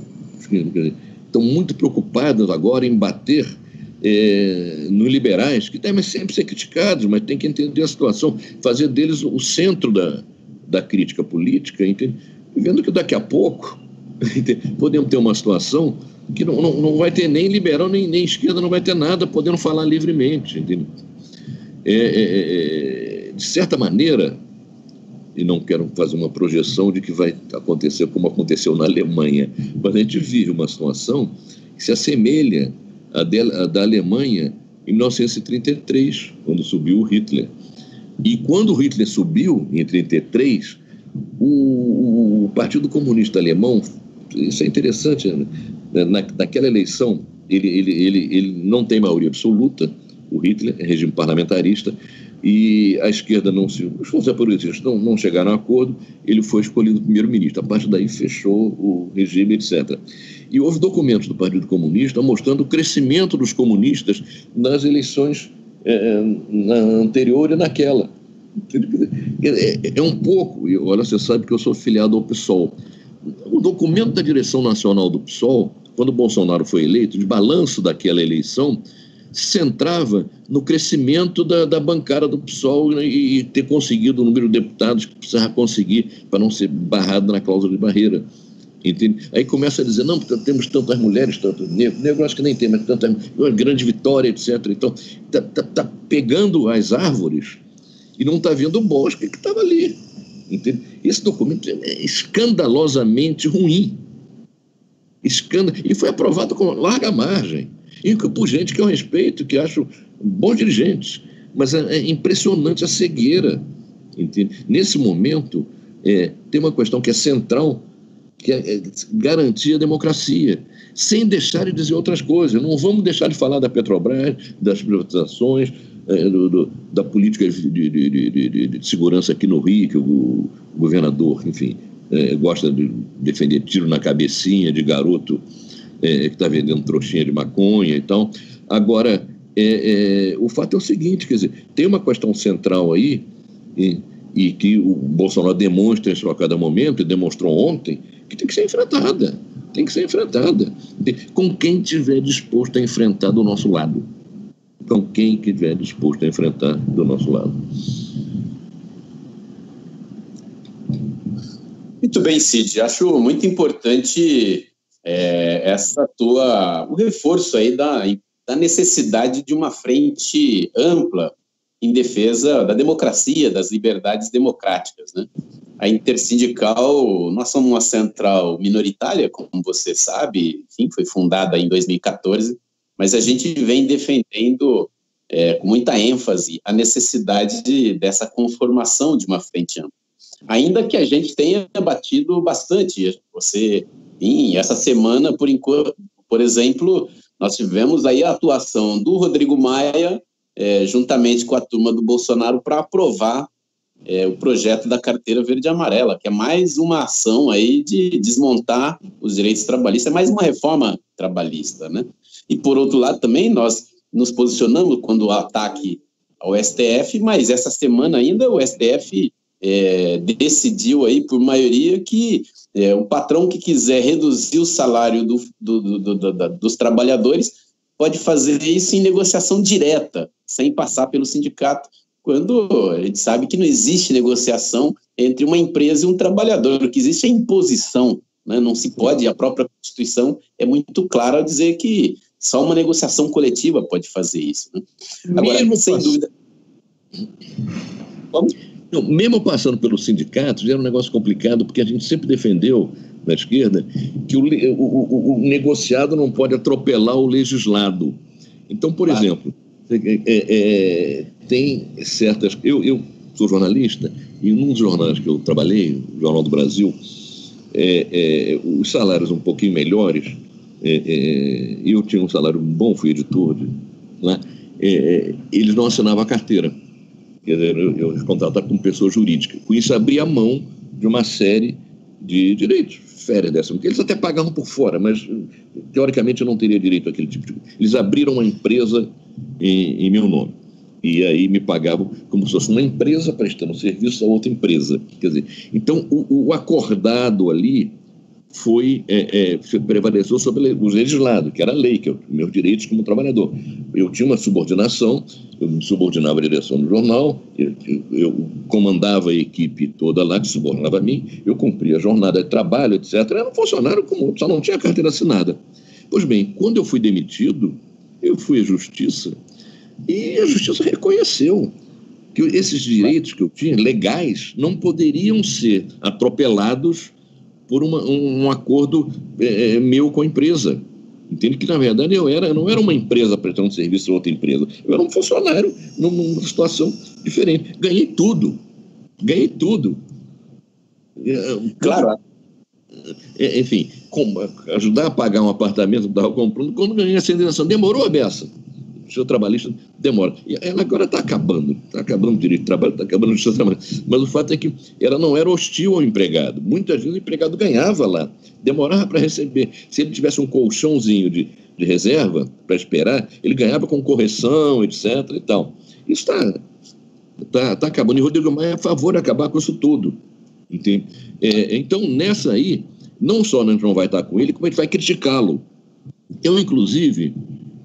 estão muito preocupadas agora em bater nos liberais, que devem sempre ser criticados, mas tem que entender a situação, fazer deles o centro da crítica política, entende? Vendo que daqui a pouco podemos ter uma situação que não vai ter nem liberal, nem esquerda, não vai ter nada podendo falar livremente, entende? De certa maneira, e não quero fazer uma projeção de que vai acontecer como aconteceu na Alemanha, mas a gente vive uma situação que se assemelha à da Alemanha em 1933, quando subiu o Hitler. E quando o Hitler subiu, em 1933, o Partido Comunista Alemão, isso é interessante, né? Naquela eleição, ele não tem maioria absoluta, o Hitler é regime parlamentarista, e a esquerda os conservadoristas não chegaram a acordo, ele foi escolhido primeiro-ministro. A partir daí fechou o regime, etc. E houve documentos do Partido Comunista mostrando o crescimento dos comunistas nas eleições na anterior e naquela. É um pouco, e olha, você sabe que eu sou filiado ao PSOL. O documento da direção nacional do PSOL, quando o Bolsonaro foi eleito, de balanço daquela eleição, se centrava no crescimento da bancada do PSOL e ter conseguido o número de deputados que precisava conseguir para não ser barrado na cláusula de barreira. Entende? Aí começa a dizer, não, porque temos tantas mulheres, tantos negros, negro acho que nem tem, mas tanta grande vitória, etc. Então, tá pegando as árvores e não está vendo o bosque que estava ali. Entende? Esse documento é escandalosamente ruim. E foi aprovado com larga margem. E por gente que eu respeito, que acho bons dirigentes. Mas é impressionante a cegueira. Entende? Nesse momento, tem uma questão que é central, que é garantir a democracia, sem deixar de dizer outras coisas. Não vamos deixar de falar da Petrobras, das privatizações, da política de segurança aqui no Rio, que o governador, enfim, gosta de defender tiro na cabecinha de garoto que está vendendo trouxinha de maconha e tal. Agora, o fato é o seguinte, quer dizer, tem uma questão central aí, e que o Bolsonaro demonstra isso a cada momento, e demonstrou ontem, que tem que ser enfrentada. Tem que ser enfrentada. Com quem estiver disposto a enfrentar do nosso lado. Com quem estiver disposto a enfrentar do nosso lado. Muito bem, Cid. Acho muito importante o reforço aí da necessidade de uma frente ampla em defesa da democracia, das liberdades democráticas, né? A Intersindical, nós somos uma central minoritária, como você sabe, enfim, foi fundada em 2014, mas a gente vem defendendo com muita ênfase a necessidade dessa conformação de uma frente ampla. Ainda que a gente tenha batido bastante. Essa semana, por exemplo, nós tivemos aí a atuação do Rodrigo Maia, juntamente com a turma do Bolsonaro, para aprovar o projeto da carteira verde e amarela, que é mais uma ação aí de desmontar os direitos trabalhistas, é mais uma reforma trabalhista, né? E, por outro lado, também nós nos posicionamos quando o ataque ao STF, mas essa semana ainda o STF decidiu aí, por maioria, que o patrão que quiser reduzir o salário dos trabalhadores pode fazer isso em negociação direta, sem passar pelo sindicato. quando a gente sabe que não existe negociação entre uma empresa e um trabalhador. O que existe é imposição, né? Não se pode, a própria Constituição é muito clara ao dizer que só uma negociação coletiva pode fazer isso, né? Agora, Mesmo sem dúvida... Não, mesmo passando pelos sindicatos, era um negócio complicado, porque a gente sempre defendeu, na esquerda, que o negociado não pode atropelar o legislado. Então, por exemplo, tem certas... Eu sou jornalista, e num dos jornais que eu trabalhei, o Jornal do Brasil, os salários um pouquinho melhores, eu tinha um salário bom, fui editor, né? Eles não assinavam a carteira. Quer dizer, eu contratava como pessoa jurídica. Com isso, abria a mão de uma série de direitos, férias dessa, porque eles até pagavam por fora, mas teoricamente eu não teria direito àquele tipo de... Eles abriram uma empresa em meu nome, e aí me pagavam como se fosse uma empresa prestando serviço a outra empresa. Quer dizer, então o acordado ali prevaleceu sobre o legislado, que era a lei, que é meus direitos como trabalhador. Eu tinha uma subordinação, eu me subordinava à direção do jornal, eu comandava a equipe toda lá, que subordinava a mim, eu cumpria a jornada de trabalho, etc. Era um funcionário comum, só não tinha carteira assinada. Pois bem, quando eu fui demitido, eu fui à Justiça, e a Justiça reconheceu que esses direitos que eu tinha, legais, não poderiam ser atropelados por um acordo meu com a empresa. Entende que, na verdade, eu não era uma empresa prestando serviço a outra empresa. Eu era um funcionário numa situação diferente. Ganhei tudo. Claro. Enfim, ajudar a pagar um apartamento que estava comprando, quando ganhei essa indenização. Demorou a beça. O seu trabalhista demora. E ela agora está acabando o direito de trabalho, está acabando o seu trabalho. Mas o fato é que ela não era hostil ao empregado. Muitas vezes o empregado ganhava lá, demorava para receber. Se ele tivesse um colchãozinho de reserva para esperar, ele ganhava com correção, etc. e tal. Isso está acabando. E Rodrigo Maia é a favor de acabar com isso tudo. Entende? Então, nessa aí, não só a gente não vai estar com ele, como a gente vai criticá-lo. Eu, inclusive...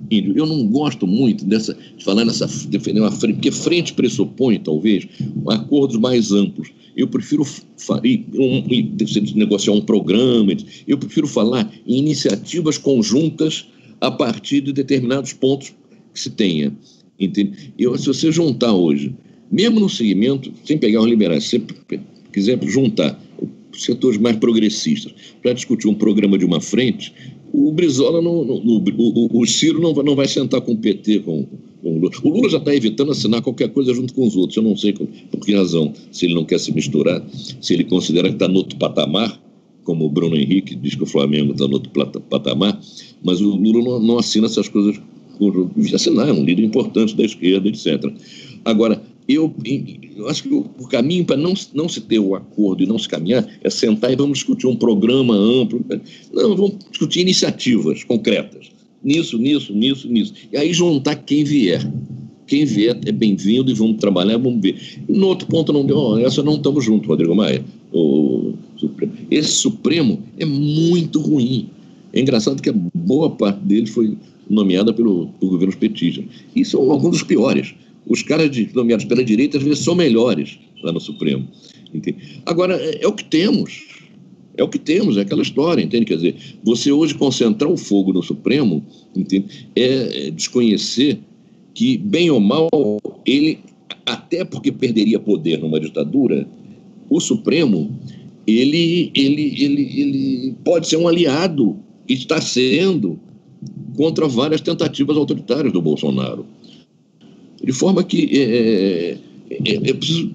Eu não gosto muito de falar defender uma frente, porque frente pressupõe, talvez, acordos mais amplos. Eu prefiro negociar um programa, eu prefiro falar em iniciativas conjuntas a partir de determinados pontos que se tenha. Entende? Se você juntar hoje, mesmo no segmento, sem pegar os liberais, se você quiser juntar os setores mais progressistas para discutir um programa de uma frente, o Brizola, o Ciro não vai sentar com o PT, com o Lula. O Lula já está evitando assinar qualquer coisa junto com os outros. Eu não sei por que razão, se ele não quer se misturar, se ele considera que está no outro patamar, como o Bruno Henrique diz que o Flamengo está no outro patamar, mas o Lula não assina essas coisas. Assinar, é um líder importante da esquerda, etc. Agora, eu acho que o caminho para não se ter o acordo e não se caminhar é sentar e vamos discutir um programa amplo. Não, vamos discutir iniciativas concretas. Nisso. E aí juntar quem vier. Quem vier é bem-vindo e vamos trabalhar, vamos ver. E no outro ponto não deu, essa não estamos juntos, Rodrigo Maia. Esse Supremo é muito ruim. É engraçado que a boa parte dele foi nomeada por governos petistas. E são alguns dos piores. Os caras nomeados pela direita, às vezes, são melhores lá no Supremo. Entende? Agora, é o que temos. É aquela história, entende? Quer dizer, você hoje concentrar o fogo no Supremo, entende? É desconhecer que, bem ou mal, ele, até porque perderia poder numa ditadura, o Supremo, ele pode ser um aliado, e está sendo, contra várias tentativas autoritárias do Bolsonaro. De forma que é preciso,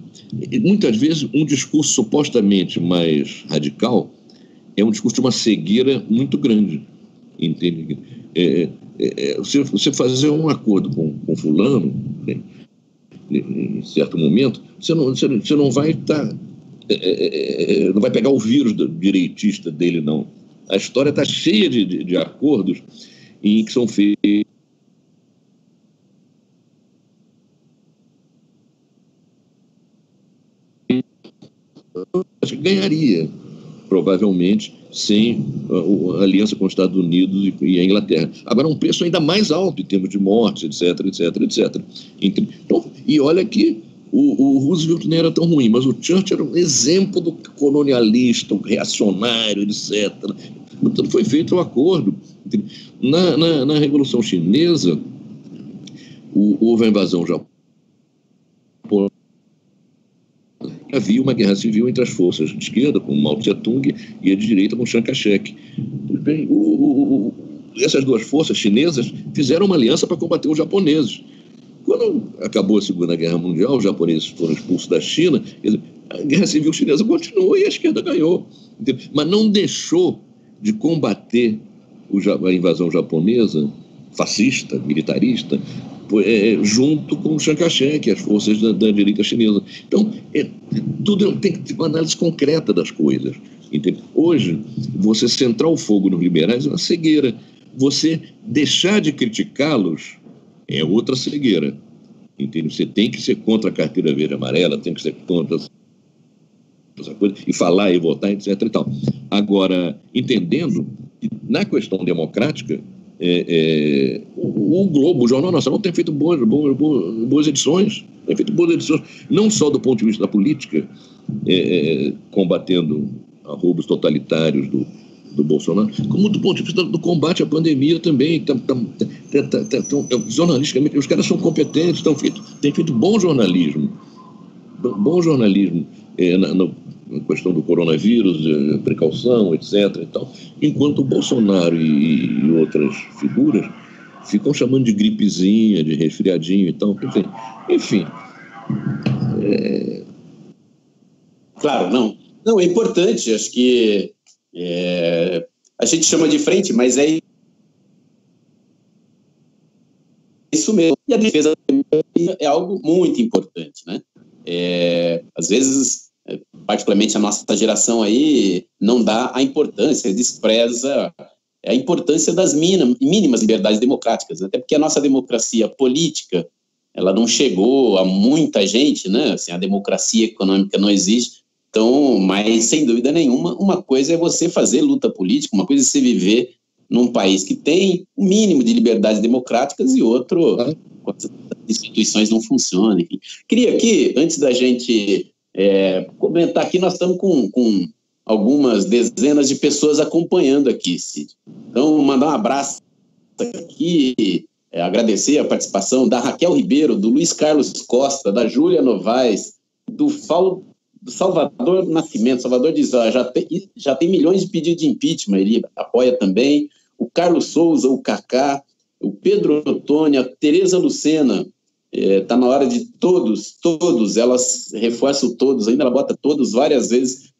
muitas vezes, um discurso supostamente mais radical é um discurso de uma cegueira muito grande. Entende? Você fazer um acordo com fulano, né, em certo momento, você não vai estar... não vai pegar o vírus direitista dele, não. A história está cheia de acordos em que são feitos. Acho que ganharia, provavelmente, sem a aliança com os Estados Unidos e a Inglaterra. Agora, um preço ainda mais alto em termos de mortes, etc. Então, e olha que O Roosevelt nem era tão ruim, mas o Churchill era um exemplo do colonialista, o reacionário, etc. Portanto, foi feito um acordo. Na Revolução Chinesa, houve a invasão japonesa. Havia uma guerra civil entre as forças de esquerda, com Mao Tse-tung, e a de direita, com Chiang Kai-shek. Bem, essas duas forças chinesas fizeram uma aliança para combater os japoneses. Quando acabou a Segunda Guerra Mundial, os japoneses foram expulsos da China, a guerra civil chinesa continuou e a esquerda ganhou. Mas não deixou de combater a invasão japonesa, fascista, militarista, junto com o Chiang Kai-shek, as forças da direita chinesa. Então, tudo tem que ter uma análise concreta das coisas. Entende? Hoje, você centrar o fogo nos liberais é uma cegueira. Você deixar de criticá-los é outra cegueira. Entende? Você tem que ser contra a carteira verde e amarela, tem que ser contra essa coisa, e falar e votar, etc. E tal. Agora, entendendo que na questão democrática, o Globo, o Jornal Nacional, tem feito boas edições, não só do ponto de vista da política, combatendo arroubos totalitários do Bolsonaro, como do ponto de vista do combate à pandemia também. Jornalisticamente, os caras são competentes, têm feito bom jornalismo na questão do coronavírus, precaução, etc. E tal, enquanto o Bolsonaro e outras figuras ficam chamando de gripezinha, de resfriadinho e tal. Enfim. Claro, não, é importante, acho que a gente chama de frente, mas é isso mesmo. E a defesa é algo muito importante, né? Às vezes, particularmente a nossa geração aí, não dá a importância, despreza a importância das mínimas liberdades democráticas, até porque a nossa democracia política, ela não chegou a muita gente, né? Assim, a democracia econômica não existe. Então, mas sem dúvida nenhuma, uma coisa é você fazer luta política, uma coisa é você viver num país que tem um mínimo de liberdades democráticas e outro, as instituições não funcionam. Enfim. Queria aqui, antes da gente comentar aqui, nós estamos com algumas dezenas de pessoas acompanhando aqui, Cid. Então, mandar um abraço aqui, agradecer a participação da Raquel Ribeiro, do Luiz Carlos Costa, da Júlia Novaes, do Salvador Nascimento. Salvador diz, já tem milhões de pedidos de impeachment, ele apoia também. O Carlos Souza, o Cacá, o Pedro Otônio, a Tereza Lucena, está na hora de todos, elas reforçam todos, ainda ela bota todos várias vezes,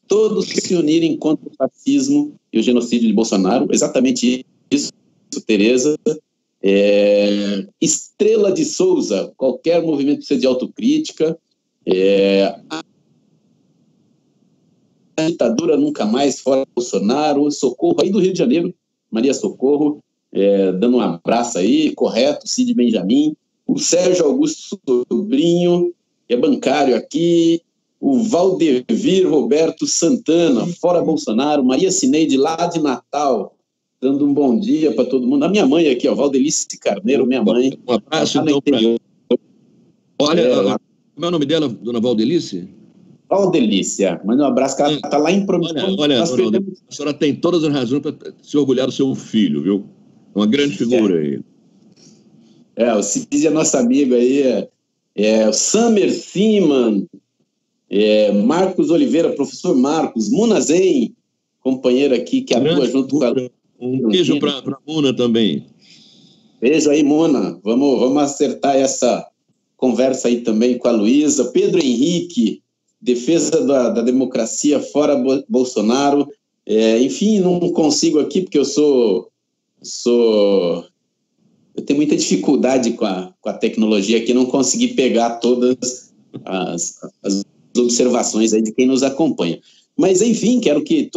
todos se unirem contra o fascismo e o genocídio de Bolsonaro, exatamente isso, Tereza. Estrela de Souza, qualquer movimento precisa de autocrítica. A ditadura nunca mais, fora Bolsonaro. Socorro, aí do Rio de Janeiro, Maria Socorro, dando um abraço aí, correto, Cid Benjamin. O Sérgio Augusto Sobrinho, que é bancário aqui. O Valdevir Roberto Santana, fora Bolsonaro. Maria Cineide, lá de Natal, dando um bom dia para todo mundo. A minha mãe aqui, ó, Valdelice Carneiro, minha mãe. Um abraço, então, olha, como é o nome dela, dona Valdelice? Valdelice, manda um abraço, que ela está lá em Promissão. Olha, a senhora tem todas as razões para se orgulhar do seu filho, viu? Uma grande figura aí. O Cid é nosso amigo aí, o Samer Siman, Marcos Oliveira, professor Marcos, Muna Zen, companheiro aqui, que atua junto com a... Um beijo para a Muna também. Beijo aí, Muna. Vamos acertar essa conversa aí também com a Luísa. Pedro Henrique, defesa da democracia fora Bolsonaro. Enfim, não consigo aqui, porque eu tenho muita dificuldade com a tecnologia aqui, não consegui pegar todas as observações aí de quem nos acompanha. Mas, enfim, quero que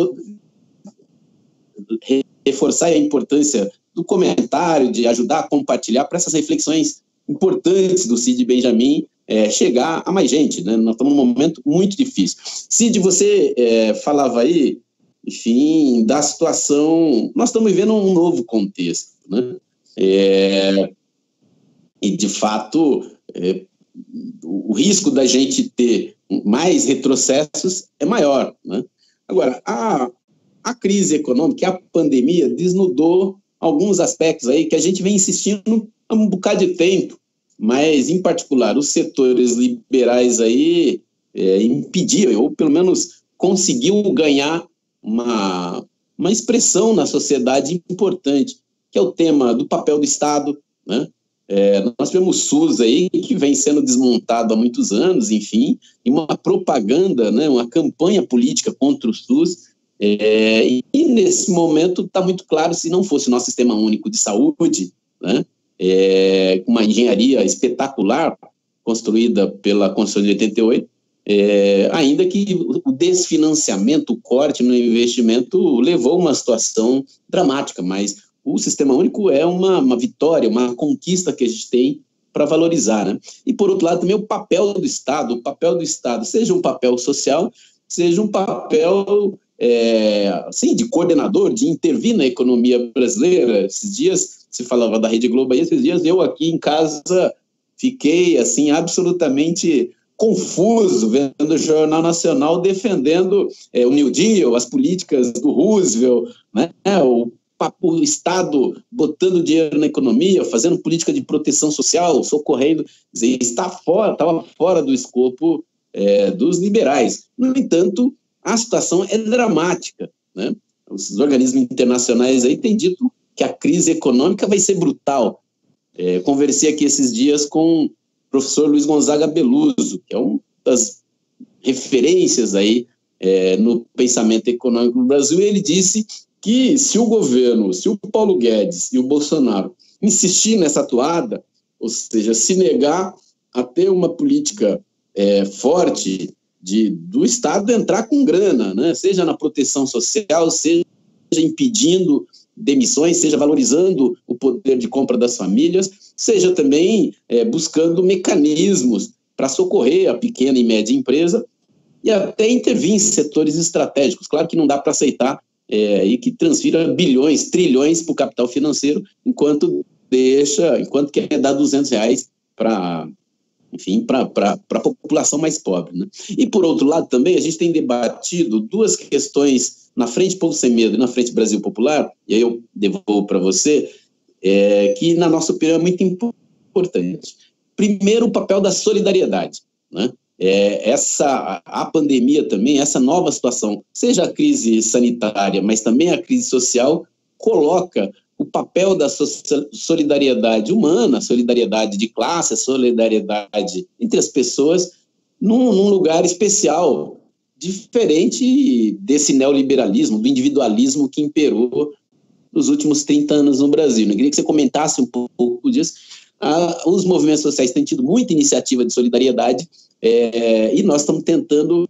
reforçar a importância do comentário, de ajudar a compartilhar para essas reflexões importantes do Cid Benjamin chegar a mais gente, né? Nós estamos num momento muito difícil. Cid, você falava aí, enfim, da situação... Nós estamos vivendo um novo contexto, né? E, de fato, o risco da gente ter mais retrocessos é maior, né? Agora, a crise econômica, a pandemia, desnudou alguns aspectos aí que a gente vem insistindo há um bocado de tempo, mas, em particular, os setores liberais aí impediam, ou pelo menos conseguiu ganhar uma expressão na sociedade importante, que é o tema do papel do Estado, né? Nós tivemos o SUS aí, que vem sendo desmontado há muitos anos, enfim, e uma propaganda, né, uma campanha política contra o SUS, e nesse momento está muito claro, se não fosse o nosso sistema único de saúde, né, uma engenharia espetacular, construída pela Constituição de 88, ainda que o desfinanciamento, o corte no investimento levou a uma situação dramática, mas o sistema único é uma vitória, uma conquista que a gente tem para valorizar, né? E, por outro lado, também o papel do Estado, seja um papel social, seja um papel assim, de coordenador, de intervir na economia brasileira. Esses dias, se falava da Rede Globo, esses dias eu aqui em casa fiquei assim, absolutamente confuso, vendo o Jornal Nacional defendendo o New Deal, as políticas do Roosevelt, né? O Estado botando dinheiro na economia, fazendo política de proteção social, socorrendo, estava fora do escopo dos liberais. No entanto, a situação é dramática, né? Os organismos internacionais aí têm dito que a crise econômica vai ser brutal. Conversei aqui esses dias com o professor Luiz Gonzaga Beluso, que é uma das referências aí no pensamento econômico do Brasil, e ele disse que se o governo, se o Paulo Guedes e o Bolsonaro insistir nessa toada, ou seja, se negar a ter uma política forte do Estado entrar com grana, né? Seja na proteção social, seja impedindo demissões, seja valorizando o poder de compra das famílias, seja também buscando mecanismos para socorrer a pequena e média empresa e até intervir em setores estratégicos. Claro que não dá para aceitar e que transfira bilhões, trilhões para o capital financeiro, enquanto quer dar R$200 para a população mais pobre, né? E, por outro lado, também, a gente tem debatido duas questões na Frente Povo Sem Medo e na Frente Brasil Popular, e aí eu devolvo para você, que, na nossa opinião, é muito importante. Primeiro, o papel da solidariedade, né? A pandemia também, essa nova situação, seja a crise sanitária, mas também a crise social, coloca o papel da solidariedade humana, solidariedade de classe, solidariedade entre as pessoas, num lugar especial, diferente desse neoliberalismo, do individualismo que imperou nos últimos 30 anos no Brasil. Eu queria que você comentasse um pouco disso. Os movimentos sociais têm tido muita iniciativa de solidariedade, e nós estamos tentando,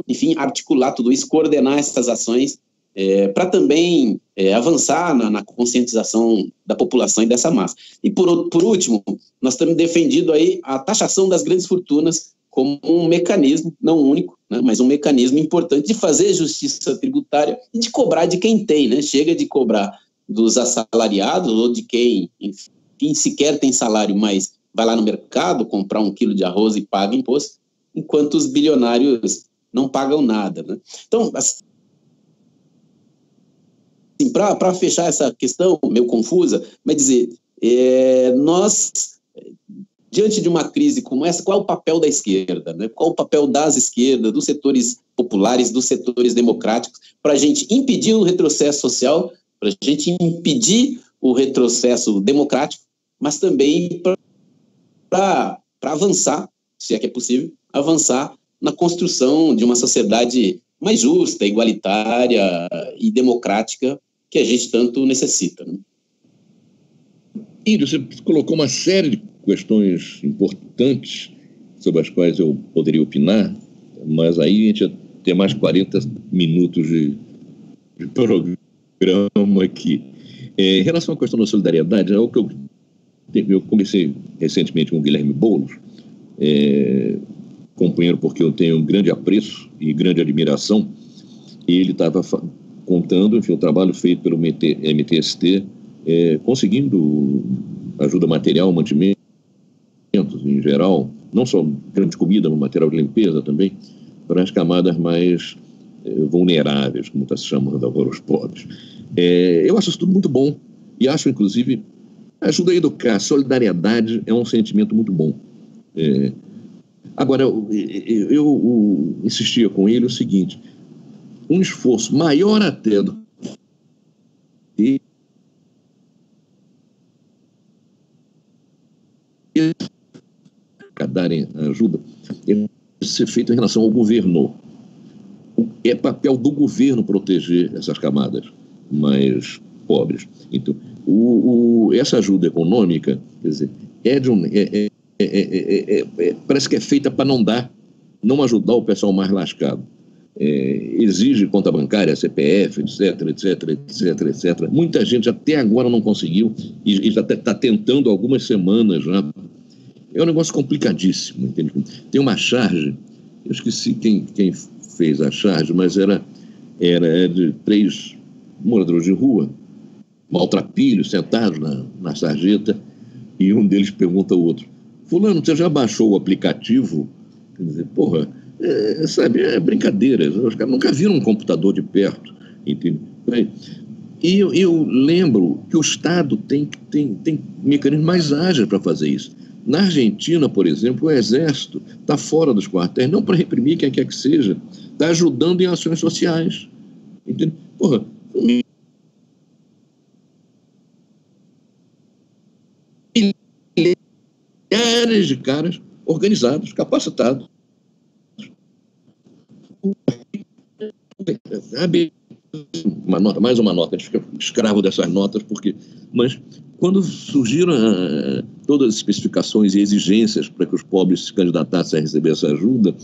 enfim, articular tudo isso, coordenar essas ações, para também avançar na conscientização da população e dessa massa. E, por último, nós temos defendido aí a taxação das grandes fortunas como um mecanismo, não único, né, mas um mecanismo importante de fazer justiça tributária e de cobrar de quem tem, né? Chega de cobrar dos assalariados ou de quem, enfim, sequer tem salário, mas vai lá no mercado comprar 1 quilo de arroz e paga imposto, enquanto os bilionários não pagam nada, né? Então, assim, para fechar essa questão meio confusa, mas dizer, nós, diante de uma crise como essa, qual é o papel da esquerda, né? Qual é o papel das esquerdas, dos setores populares, dos setores democráticos, para a gente impedir o retrocesso social, para a gente impedir o retrocesso democrático, mas também para avançar, se é que é possível, avançar na construção de uma sociedade mais justa, igualitária e democrática que a gente tanto necessita, né? E você colocou uma série de questões importantes sobre as quais eu poderia opinar, mas aí a gente ia ter mais 40 minutos de programa aqui. Em relação à questão da solidariedade, é o que eu conversei recentemente com o Guilherme Boulos, companheiro porque eu tenho um grande apreço e grande admiração, e ele estava contando, enfim, o trabalho feito pelo conseguindo ajuda material, mantimentos em geral, não só de comida, mas material de limpeza também, para as camadas mais vulneráveis, como está se chamando agora os pobres. Eu acho isso tudo muito bom e acho, inclusive, ajuda a educar. Solidariedade é um sentimento muito bom. Agora, eu insistia com ele o seguinte: um esforço maior até do que darem ajuda deve ser feito em relação ao governo. É papel do governo proteger essas camadas mais pobres. Então, essa ajuda econômica, quer dizer, parece que é feita para não ajudar o pessoal mais lascado. Exige conta bancária, CPF, etc, etc, etc, etc. Muita gente até agora não conseguiu e já está tentando algumas semanas já. É um negócio complicadíssimo, entende? Tem uma charge, eu esqueci quem fez a charge, mas era de 3 moradores de rua, maltrapilhos, sentados na sarjeta, e um deles pergunta ao outro: fulano, você já baixou o aplicativo? Quer dizer, porra, sabe, é brincadeira, os caras nunca viram um computador de perto, entende? E eu lembro que o Estado tem mecanismos mais ágeis para fazer isso. Na Argentina, por exemplo, o Exército está fora dos quartéis, não para reprimir quem quer que seja, está ajudando em ações sociais. Entende? Porra, milhares de caras organizados, capacitados. Mais uma nota, a gente fica escravo dessas notas, mas quando surgiram todas as especificações e exigências para que os pobres se candidatassem a receber essa ajuda,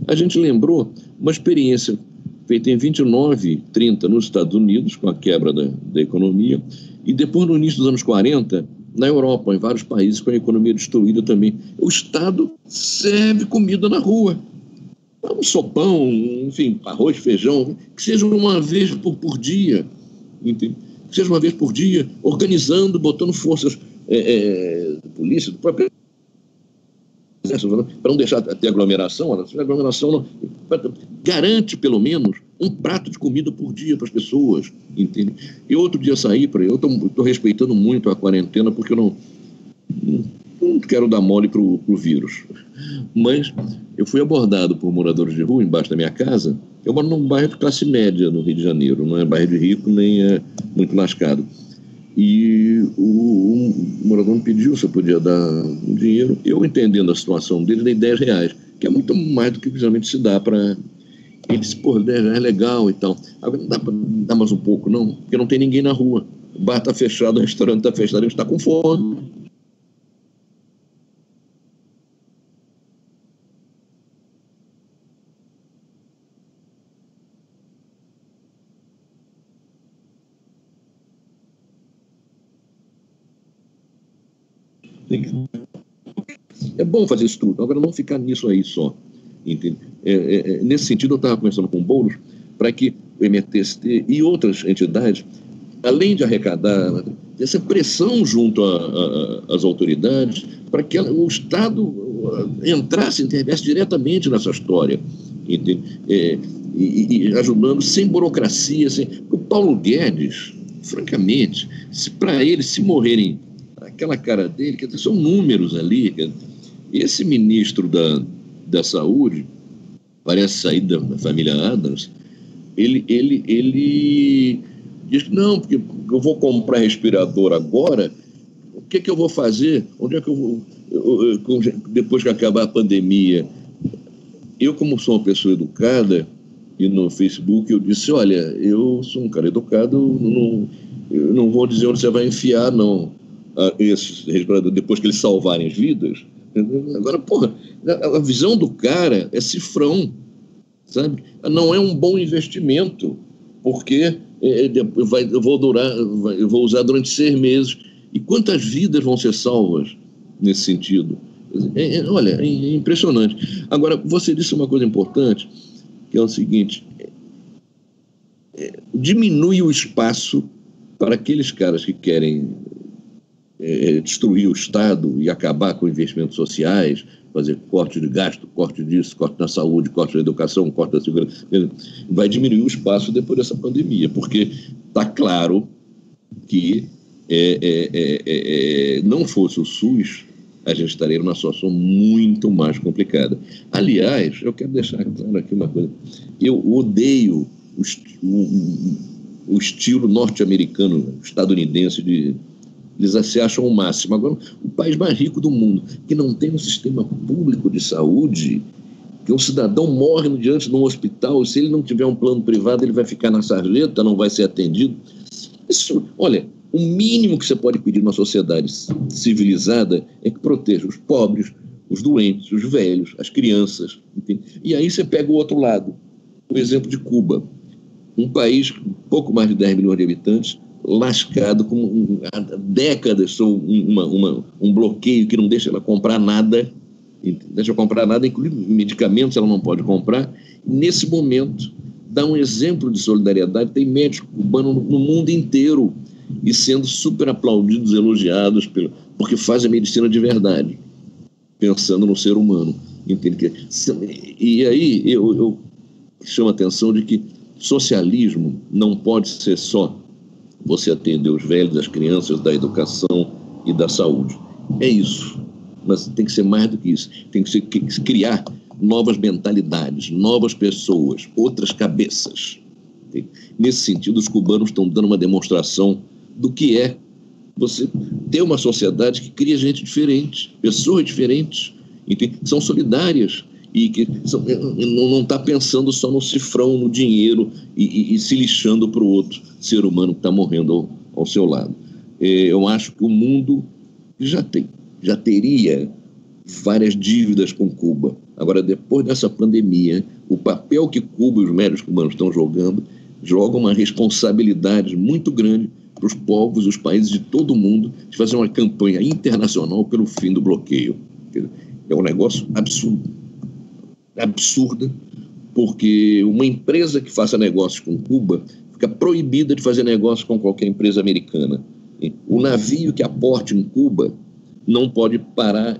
a gente lembrou uma experiência feita em 29 e 30 nos Estados Unidos, com a quebra da economia, e depois, no início dos anos 40, na Europa, em vários países, com a economia destruída também. O Estado serve comida na rua. Um sopão, enfim, arroz, feijão, que seja uma vez por dia, entende? Que seja uma vez por dia, organizando, botando forças da polícia, do próprio exército, para não deixar ter aglomeração. Aglomeração não, garante, pelo menos, um prato de comida por dia para as pessoas, entende? E outro dia saí, eu estou respeitando muito a quarentena, porque eu não quero dar mole para o vírus. Mas eu fui abordado por moradores de rua embaixo da minha casa. Eu moro num bairro de classe média no Rio de Janeiro, não é bairro de rico, nem é muito lascado. E o morador me pediu se eu podia dar um dinheiro. Eu, entendendo a situação dele, dei R$10, que é muito mais do que geralmente se dá para... Ele disse, pô, R$10 é legal e tal. Agora não dá para dar mais um pouco, não, porque não tem ninguém na rua. O bar está fechado, o restaurante está fechado, a gente está com fome. É bom fazer isso tudo, agora não ficar nisso aí só. Entende? Nesse sentido, eu estava conversando com o Boulos para que o MTST e outras entidades, além de arrecadar, essa pressão junto às autoridades, para que o Estado entrasse, interviesse diretamente nessa história, entende? E ajudando sem burocracia. O Paulo Guedes, francamente, para ele, se morrerem aquela cara dele, quer dizer, são números ali. Esse ministro da Saúde, parece sair da família Adams, ele diz que não, porque eu vou comprar respirador agora, o que eu vou fazer? Onde é que eu vou, depois que acabar a pandemia? Eu, como sou uma pessoa educada, e no Facebook eu disse, olha, eu sou um cara educado, eu não vou dizer onde você vai enfiar, não, esse respirador, depois que eles salvarem as vidas. Agora, porra, a visão do cara é cifrão, sabe? Não é um bom investimento, porque eu vou usar durante 6 meses. E quantas vidas vão ser salvas nesse sentido? Olha, é impressionante. Agora, você disse uma coisa importante, que é o seguinte: diminui o espaço para aqueles caras que querem destruir o Estado e acabar com investimentos sociais, fazer corte de gasto, corte disso, corte na saúde, corte na educação, corte na segurança, vai diminuir o espaço depois dessa pandemia, porque está claro que não fosse o SUS, a gente estaria numa situação muito mais complicada. Aliás, eu quero deixar claro aqui uma coisa, eu odeio o estilo norte-americano, estadunidense, eles se acham o máximo. Agora, o país mais rico do mundo, que não tem um sistema público de saúde, que um cidadão morre diante de um hospital, se ele não tiver um plano privado, ele vai ficar na sarjeta, não vai ser atendido. Isso, olha, o mínimo que você pode pedir numa sociedade civilizada é que proteja os pobres, os doentes, os velhos, as crianças. Entende? E aí você pega o outro lado, o exemplo de Cuba, um país com pouco mais de 10 milhões de habitantes, lascado, há décadas, um bloqueio que não deixa ela comprar nada, inclusive medicamentos ela não pode comprar. Nesse momento, dá um exemplo de solidariedade, tem médicos cubanos no mundo inteiro e sendo super aplaudidos, elogiados, porque fazem medicina de verdade, pensando no ser humano. Entende? E aí eu chamo a atenção de que socialismo não pode ser só você atender os velhos, as crianças, da educação e da saúde. É isso. Mas tem que ser mais do que isso. Tem que criar novas mentalidades, novas pessoas, outras cabeças. Nesse sentido, os cubanos estão dando uma demonstração do que é você ter uma sociedade que cria gente diferente, pessoas diferentes, que são solidárias e que não está pensando só no cifrão, no dinheiro e se lixando para o outro ser humano que está morrendo ao seu lado. Eu acho que o mundo já teria várias dívidas com Cuba. Agora, depois dessa pandemia, o papel que Cuba e os médicos cubanos estão jogam uma responsabilidade muito grande para os povos, os países de todo o mundo, de fazer uma campanha internacional pelo fim do bloqueio. É um negócio absurda, porque uma empresa que faça negócios com Cuba fica proibida de fazer negócio com qualquer empresa americana. O navio que aporte em Cuba não pode parar.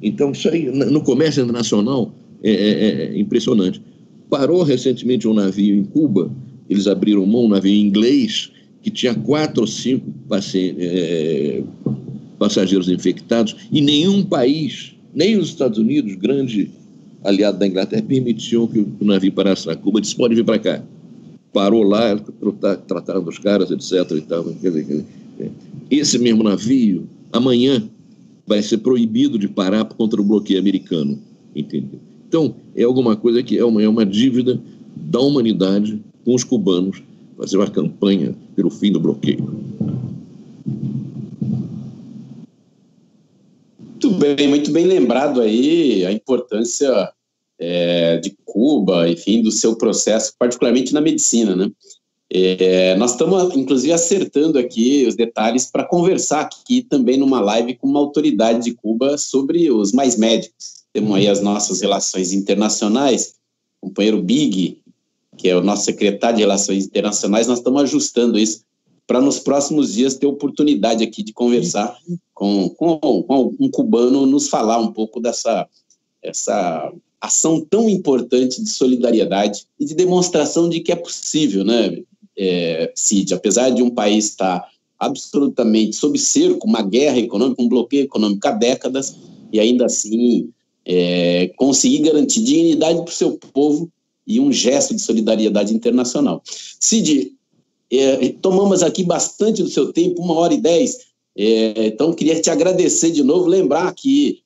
Então, isso aí, no comércio internacional, é impressionante. Parou recentemente um navio em Cuba, eles abriram mão, um navio inglês, que tinha 4 ou 5 passageiros infectados, e nenhum país, nem os Estados Unidos, grande aliado da Inglaterra, permitiam que o navio parasse na Cuba, disse, pode vir para cá. Parou lá, trataram dos caras, etc. E tal. Esse mesmo navio, amanhã, vai ser proibido de parar contra o bloqueio americano. Entendeu? Então, é alguma coisa que é uma dívida da humanidade com os cubanos, fazer uma campanha pelo fim do bloqueio. Muito bem lembrado aí a importância de Cuba, enfim, do seu processo, particularmente na medicina, né? Nós estamos, inclusive, acertando aqui os detalhes para conversar aqui também numa live com uma autoridade de Cuba sobre os mais médicos. Temos aí as nossas relações internacionais, o companheiro Big, que é o nosso secretário de Relações Internacionais, nós estamos ajustando isso para nos próximos dias ter oportunidade aqui de conversar com um cubano, nos falar um pouco essa ação tão importante de solidariedade e de demonstração de que é possível, né, Cid? Apesar de um país estar absolutamente sob cerco, uma guerra econômica, um bloqueio econômico há décadas, e ainda assim conseguir garantir dignidade para o seu povo e um gesto de solidariedade internacional. Cid, tomamos aqui bastante do seu tempo, 1h10, então queria te agradecer de novo, lembrar que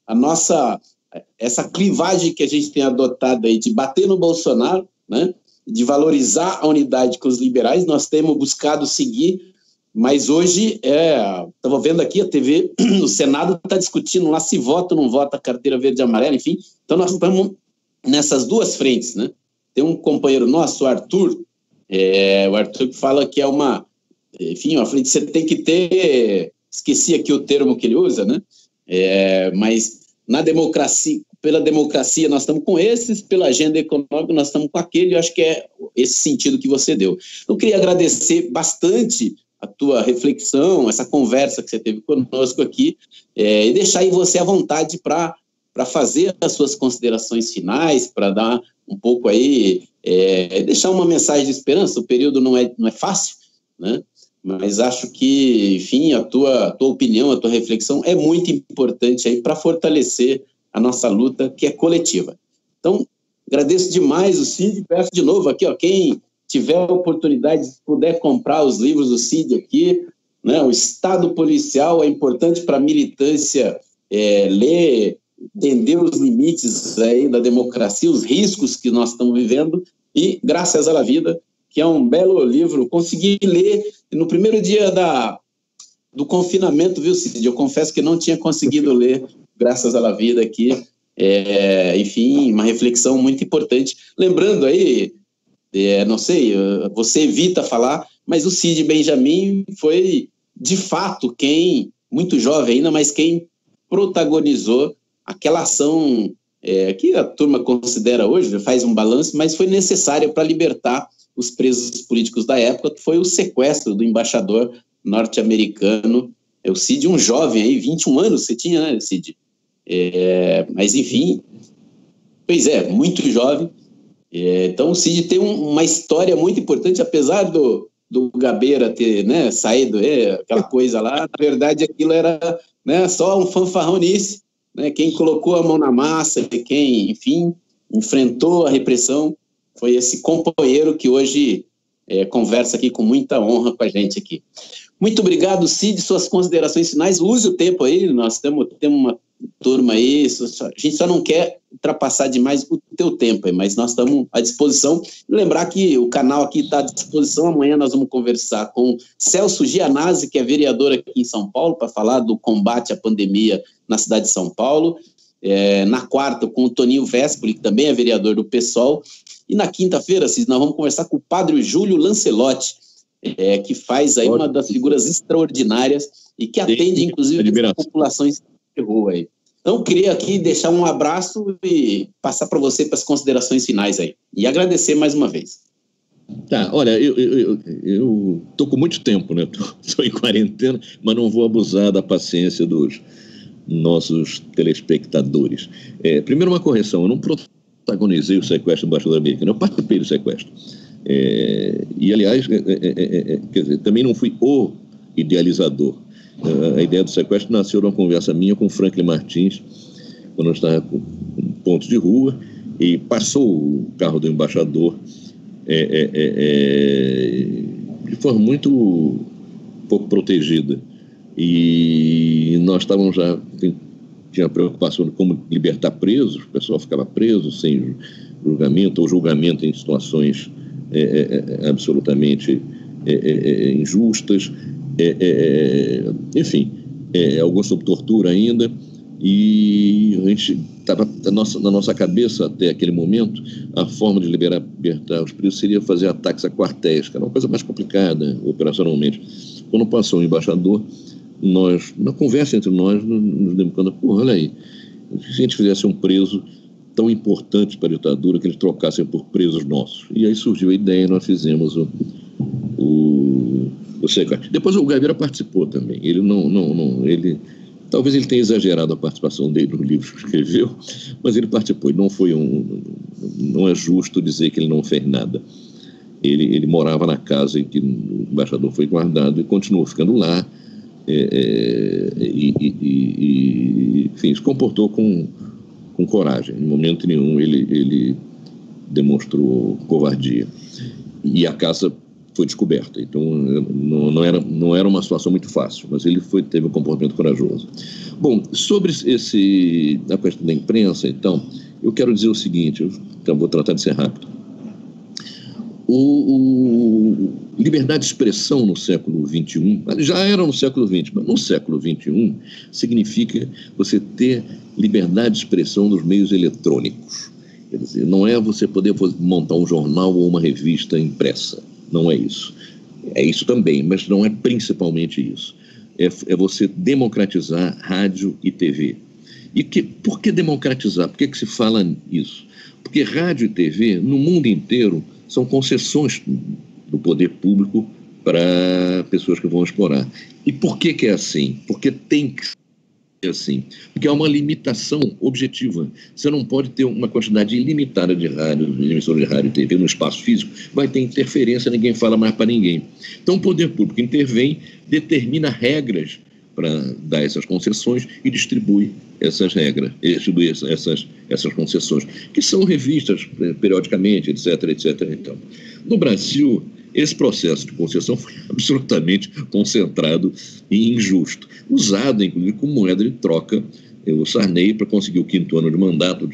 essa clivagem que a gente tem adotado aí de bater no Bolsonaro, né, de valorizar a unidade com os liberais, nós temos buscado seguir, mas hoje, estava vendo aqui a TV, o Senado está discutindo lá se vota ou não vota a carteira verde e amarela, enfim, então nós estamos nessas duas frentes, né? Tem um companheiro nosso, o Arthur que fala que é uma frente, você tem que ter, esqueci aqui o termo que ele usa, né? Mas na democracia, pela democracia nós estamos com esses, pela agenda econômica nós estamos com aquele, eu acho que é esse sentido que você deu. Eu queria agradecer bastante a tua reflexão, essa conversa que você teve conosco aqui, e deixar aí você à vontade para fazer as suas considerações finais, para dar um pouco aí, deixar uma mensagem de esperança. O período não é fácil, né? Mas acho que, enfim, a tua opinião, a tua reflexão é muito importante aí para fortalecer a nossa luta, que é coletiva. Então, agradeço demais o Cid, peço de novo aqui, quem tiver a oportunidade, se puder comprar os livros do Cid aqui, né, o Estado Policial é importante para a militância ler, entender os limites aí da democracia, os riscos que nós estamos vivendo, e Graças à Vida, que é um belo livro, consegui ler no primeiro dia do confinamento, viu, Cid? Eu confesso que não tinha conseguido ler Graças à Vida aqui, enfim, uma reflexão muito importante. Lembrando aí, não sei, você evita falar, mas o Cid Benjamin foi, de fato, muito jovem ainda, mas quem protagonizou aquela ação que a turma considera hoje, faz um balanço, mas foi necessária para libertar os presos políticos da época, que foi o sequestro do embaixador norte-americano, o Cid, um jovem aí, 21 anos você tinha, né, Cid? Mas, enfim, pois muito jovem. Então, o Cid tem uma história muito importante, apesar do Gabeira ter, né, saído, aquela coisa lá, na verdade aquilo era, né, só um fanfarronice, né, quem colocou a mão na massa, quem, enfim, enfrentou a repressão, foi esse companheiro que hoje conversa aqui com muita honra com a gente aqui. Muito obrigado, Cid, suas considerações finais, use o tempo aí, nós temos uma turma aí, a gente só não quer ultrapassar demais o teu tempo aí, mas nós estamos à disposição. Lembrar que o canal aqui está à disposição, amanhã nós vamos conversar com Celso Gianazzi, que é vereador aqui em São Paulo, para falar do combate à pandemia na cidade de São Paulo, na quarta com o Toninho Vespoli, que também é vereador do PSOL, e na quinta-feira, nós vamos conversar com o padre Júlio Lancelotti, que faz aí uma das figuras extraordinárias e que atende, inclusive, as populações de rua aí. Então, queria aqui deixar um abraço e passar para você para as considerações finais aí. E agradecer mais uma vez. Tá, olha, eu estou com muito tempo, né? Estou em quarentena, mas não vou abusar da paciência dos nossos telespectadores. Primeiro, uma correção: eu não protagonizei o sequestro do embaixador americano, eu participei do sequestro. E, aliás, quer dizer, também não fui o idealizador. A ideia do sequestro nasceu de uma conversa minha com o Franklin Martins, quando eu estava com pontos de rua, e passou o carro do embaixador de forma muito pouco protegida. E nós estávamos já... Tinha preocupação de como libertar presos, o pessoal ficava preso sem julgamento, ou julgamento em situações absolutamente injustas, enfim, alguns sob tortura ainda, e a gente estava na nossa cabeça até aquele momento, a forma de libertar os presos seria fazer ataques a quartéis, que era uma coisa mais complicada operacionalmente. Quando passou o embaixador, na conversa entre nós, nos demos conta, olha aí, se a gente fizesse um preso tão importante para a ditadura, que eles trocassem por presos nossos. E aí surgiu a ideia e nós fizemos o sequestro. Depois o Gabeira participou também. Ele talvez ele tenha exagerado a participação dele no livro que escreveu, mas ele participou. Não é justo dizer que ele não fez nada. Ele morava na casa em que o embaixador foi guardado e continuou ficando lá. Enfim, se comportou com coragem. Em momento nenhum ele demonstrou covardia. E a casa foi descoberta. Então não era uma situação muito fácil, mas ele teve um comportamento corajoso. Bom, sobre a questão da imprensa, então, eu quero dizer o seguinte, eu vou tratar de ser rápido. Liberdade de expressão no século XXI, já era no século XX, mas no século XXI significa você ter liberdade de expressão nos meios eletrônicos. Quer dizer, não é você poder montar um jornal ou uma revista impressa, não é isso. É isso também, mas não é principalmente isso. É você democratizar rádio e TV. E por que democratizar? Por que se fala isso? Porque rádio e TV, no mundo inteiro, são concessões do poder público para pessoas que vão explorar. E por que que é assim? Porque tem que ser assim. Porque há uma limitação objetiva. Você não pode ter uma quantidade ilimitada de rádio, de emissora de rádio e TV no espaço físico, vai ter interferência, ninguém fala mais para ninguém. Então o poder público intervém, determina regras para dar essas concessões e distribui essas regras, distribui essas concessões, que são revistas periodicamente, etc, etc. Então, no Brasil, esse processo de concessão foi absolutamente concentrado e injusto, usado, inclusive, como moeda de troca. O Sarney, para conseguir o 5º ano de mandato,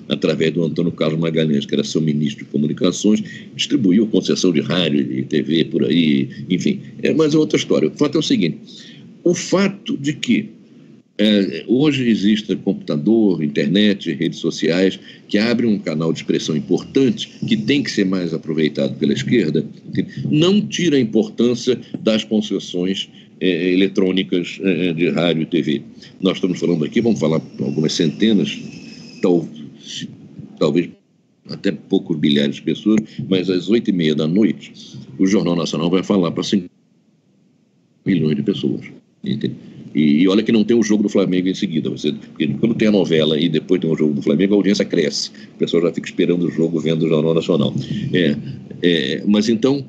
através do Antônio Carlos Magalhães, que era seu ministro de Comunicações, distribuiu concessão de rádio e TV por aí, enfim. Mas é outra história. O fato é o seguinte: o fato de que hoje existe computador, internet, redes sociais, que abrem um canal de expressão importante, que tem que ser mais aproveitado pela esquerda, não tira a importância das concessões eletrônicas de rádio e TV. Nós estamos falando aqui, vamos falar algumas centenas, talvez até poucos bilhares de pessoas, mas às 8h30 da noite, o Jornal Nacional vai falar para 5 milhões de pessoas. Entende? E olha que não tem o jogo do Flamengo em seguida. Porque quando tem a novela e depois tem o jogo do Flamengo, a audiência cresce. O pessoal já fica esperando o jogo, vendo o Jornal Nacional. Mas então,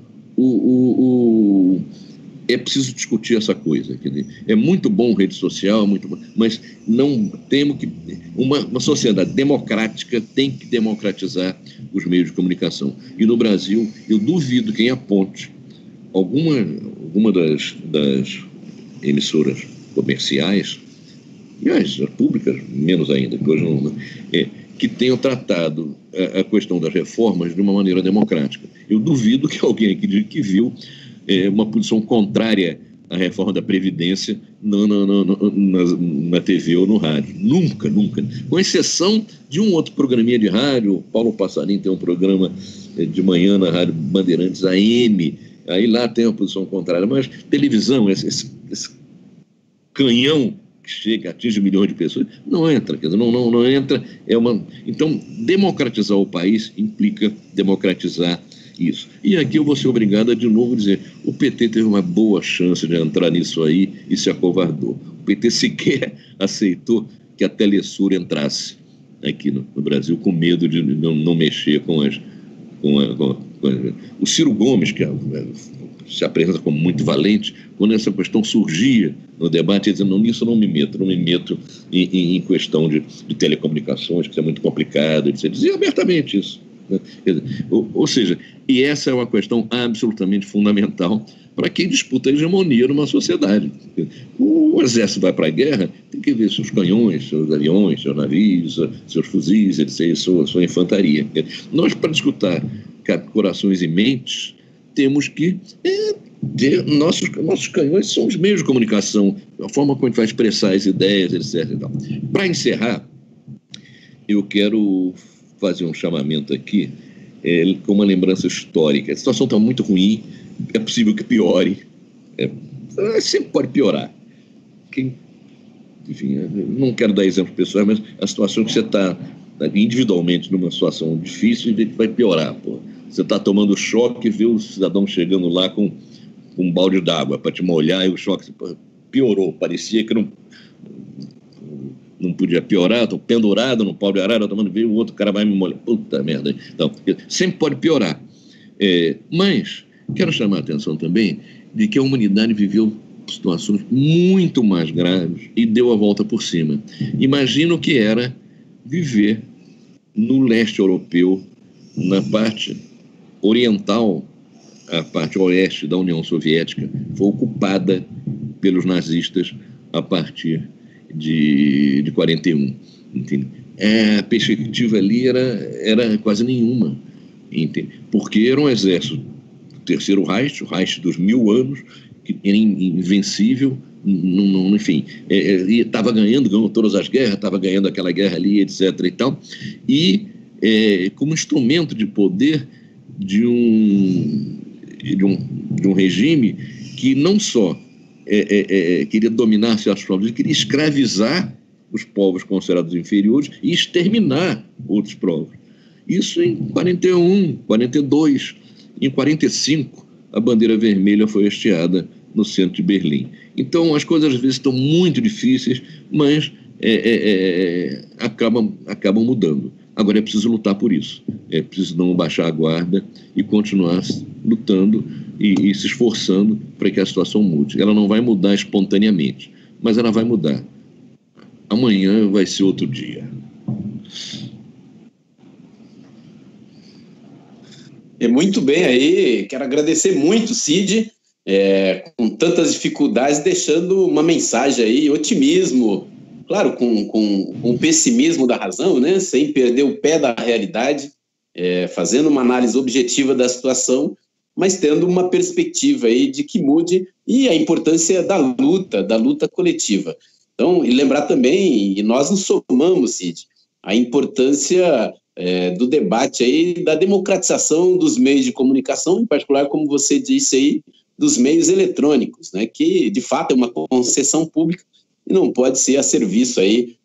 é preciso discutir essa coisa. Quer dizer, é muito bom rede social, muito bom, mas não temos que... Uma sociedade democrática tem que democratizar os meios de comunicação. E no Brasil, eu duvido quem aponte alguma das emissoras comerciais, e as públicas, menos ainda, que hoje não, que tenham tratado a questão das reformas de uma maneira democrática. Eu duvido que alguém aqui diga que viu uma posição contrária à reforma da Previdência na TV ou no rádio. Nunca, nunca. Com exceção de um outro programinha de rádio. O Paulo Passarinho tem um programa de manhã na Rádio Bandeirantes AM, aí lá tem uma posição contrária, mas televisão, esse canhão que atinge milhões de pessoas, não entra, quer dizer, não entra, Então, democratizar o país implica democratizar isso. E aqui eu vou ser obrigado a de novo dizer, o PT teve uma boa chance de entrar nisso aí e se acovardou. O PT sequer aceitou que a Telesur entrasse aqui no Brasil, com medo de não mexer com o Ciro Gomes, que se apresenta como muito valente, quando essa questão surgia no debate, ele dizia, não, nisso eu não me meto em questão de telecomunicações, que isso é muito complicado, ele dizia abertamente isso. Né? Ou seja, e essa é uma questão absolutamente fundamental para quem disputa a hegemonia numa sociedade. O exército vai para a guerra, tem que ver seus canhões, seus aviões, seus navios, seus fuzis, etc., sua infantaria. Nós, para disputar corações e mentes, temos que ter nossos canhões são os meios de comunicação, a forma como a gente vai expressar as ideias, etc. Para encerrar, eu quero fazer um chamamento aqui com uma lembrança histórica. A situação está muito ruim, é possível que piore, sempre pode piorar. Enfim, não quero dar exemplos pessoais, mas a situação que você está individualmente numa situação difícil e vai piorar, pô. Você está tomando choque e vê o cidadão chegando lá com um balde d'água para te molhar e o choque piorou. Parecia que não podia piorar, estou pendurado no pau de arara, tomando vinho, o outro cara vai me molhar. Puta merda. Então, sempre pode piorar. Mas quero chamar a atenção também de que a humanidade viveu situações muito mais graves e deu a volta por cima. Imagina o que era viver no leste europeu, na parte oriental, a parte oeste da União Soviética foi ocupada pelos nazistas a partir de 41. Entende? A perspectiva ali era quase nenhuma, entende? Porque era um exército do Terceiro Reich, o Reich dos 1000 anos, que era invencível, enfim, estava ganhou todas as guerras, estava ganhando aquela guerra ali, etc. e tal, e como instrumento de poder de um regime que não só queria dominar seus povos, ele queria escravizar os povos considerados inferiores e exterminar outros povos. Isso em 41, 42, em 45, a bandeira vermelha foi hasteada no centro de Berlim. Então, as coisas às vezes estão muito difíceis, mas acabam mudando. Agora é preciso lutar por isso. É preciso não baixar a guarda e continuar lutando e se esforçando para que a situação mude. Ela não vai mudar espontaneamente, mas ela vai mudar. Amanhã vai ser outro dia. Muito bem aí, quero agradecer muito, Cid, com tantas dificuldades, deixando uma mensagem aí, otimismo, claro, com o pessimismo da razão, né, sem perder o pé da realidade, fazendo uma análise objetiva da situação, mas tendo uma perspectiva aí de que mude e a importância da luta coletiva. Então, e lembrar também, e nós nos somamos, Cid, a importância do debate aí, da democratização dos meios de comunicação, em particular, como você disse aí, dos meios eletrônicos, né, que de fato é uma concessão pública e não pode ser a serviço aí,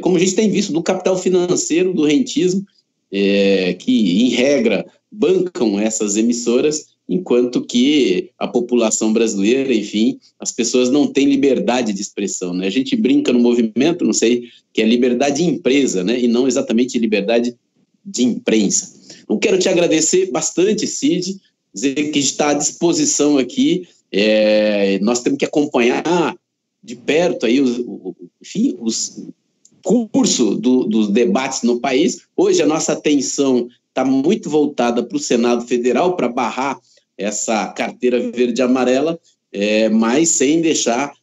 como a gente tem visto, do capital financeiro, do rentismo, que em regra bancam essas emissoras, enquanto que a população brasileira, enfim, as pessoas não têm liberdade de expressão, né? A gente brinca no movimento, não sei, que é liberdade de empresa, né? E não exatamente liberdade de imprensa. Então, quero te agradecer bastante, Cid, dizer que está à disposição aqui, nós temos que acompanhar de perto aí os curso dos debates no país. Hoje a nossa atenção está muito voltada para o Senado Federal, para barrar essa carteira verde e amarela, mas sem deixar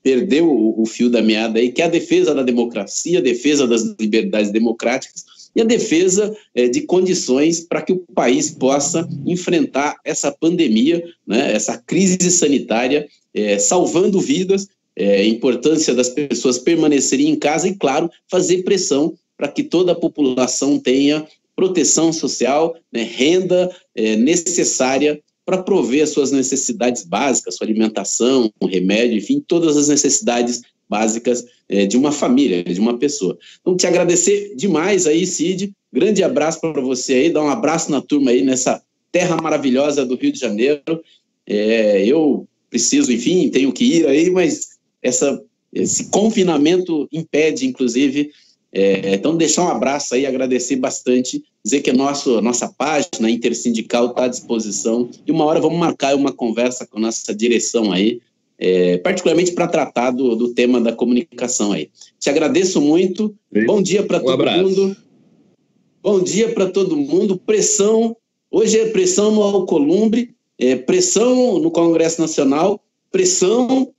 perder o fio da meada aí, que é a defesa da democracia, a defesa das liberdades democráticas e a defesa de condições para que o país possa enfrentar essa pandemia, né, essa crise sanitária, salvando vidas, a importância das pessoas permanecerem em casa e, claro, fazer pressão para que toda a população tenha proteção social, né, renda necessária para prover as suas necessidades básicas, sua alimentação, remédio, enfim, todas as necessidades básicas de uma família, de uma pessoa. Então, te agradecer demais aí, Cid, grande abraço para você aí, dá um abraço na turma aí, nessa terra maravilhosa do Rio de Janeiro. Eu preciso, enfim, tenho que ir aí, mas esse confinamento impede, inclusive. Então, deixar um abraço aí, agradecer bastante, dizer que a nossa página intersindical está à disposição e uma hora vamos marcar uma conversa com a nossa direção aí, particularmente para tratar do tema da comunicação aí. Te agradeço muito, bom dia para todo mundo. Bom dia para todo mundo, pressão, hoje é pressão no Alcolumbre, pressão no Congresso Nacional, pressão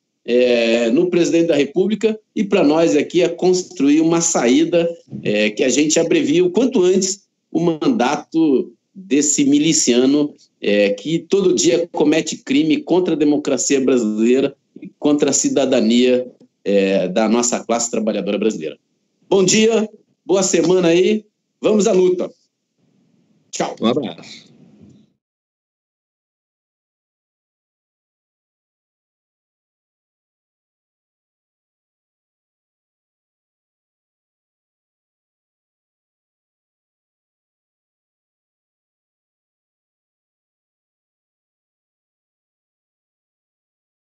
no presidente da República e para nós aqui é construir uma saída que a gente abrevie o quanto antes o mandato desse miliciano que todo dia comete crime contra a democracia brasileira e contra a cidadania da nossa classe trabalhadora brasileira. Bom dia, boa semana aí, vamos à luta. Tchau. Um abraço.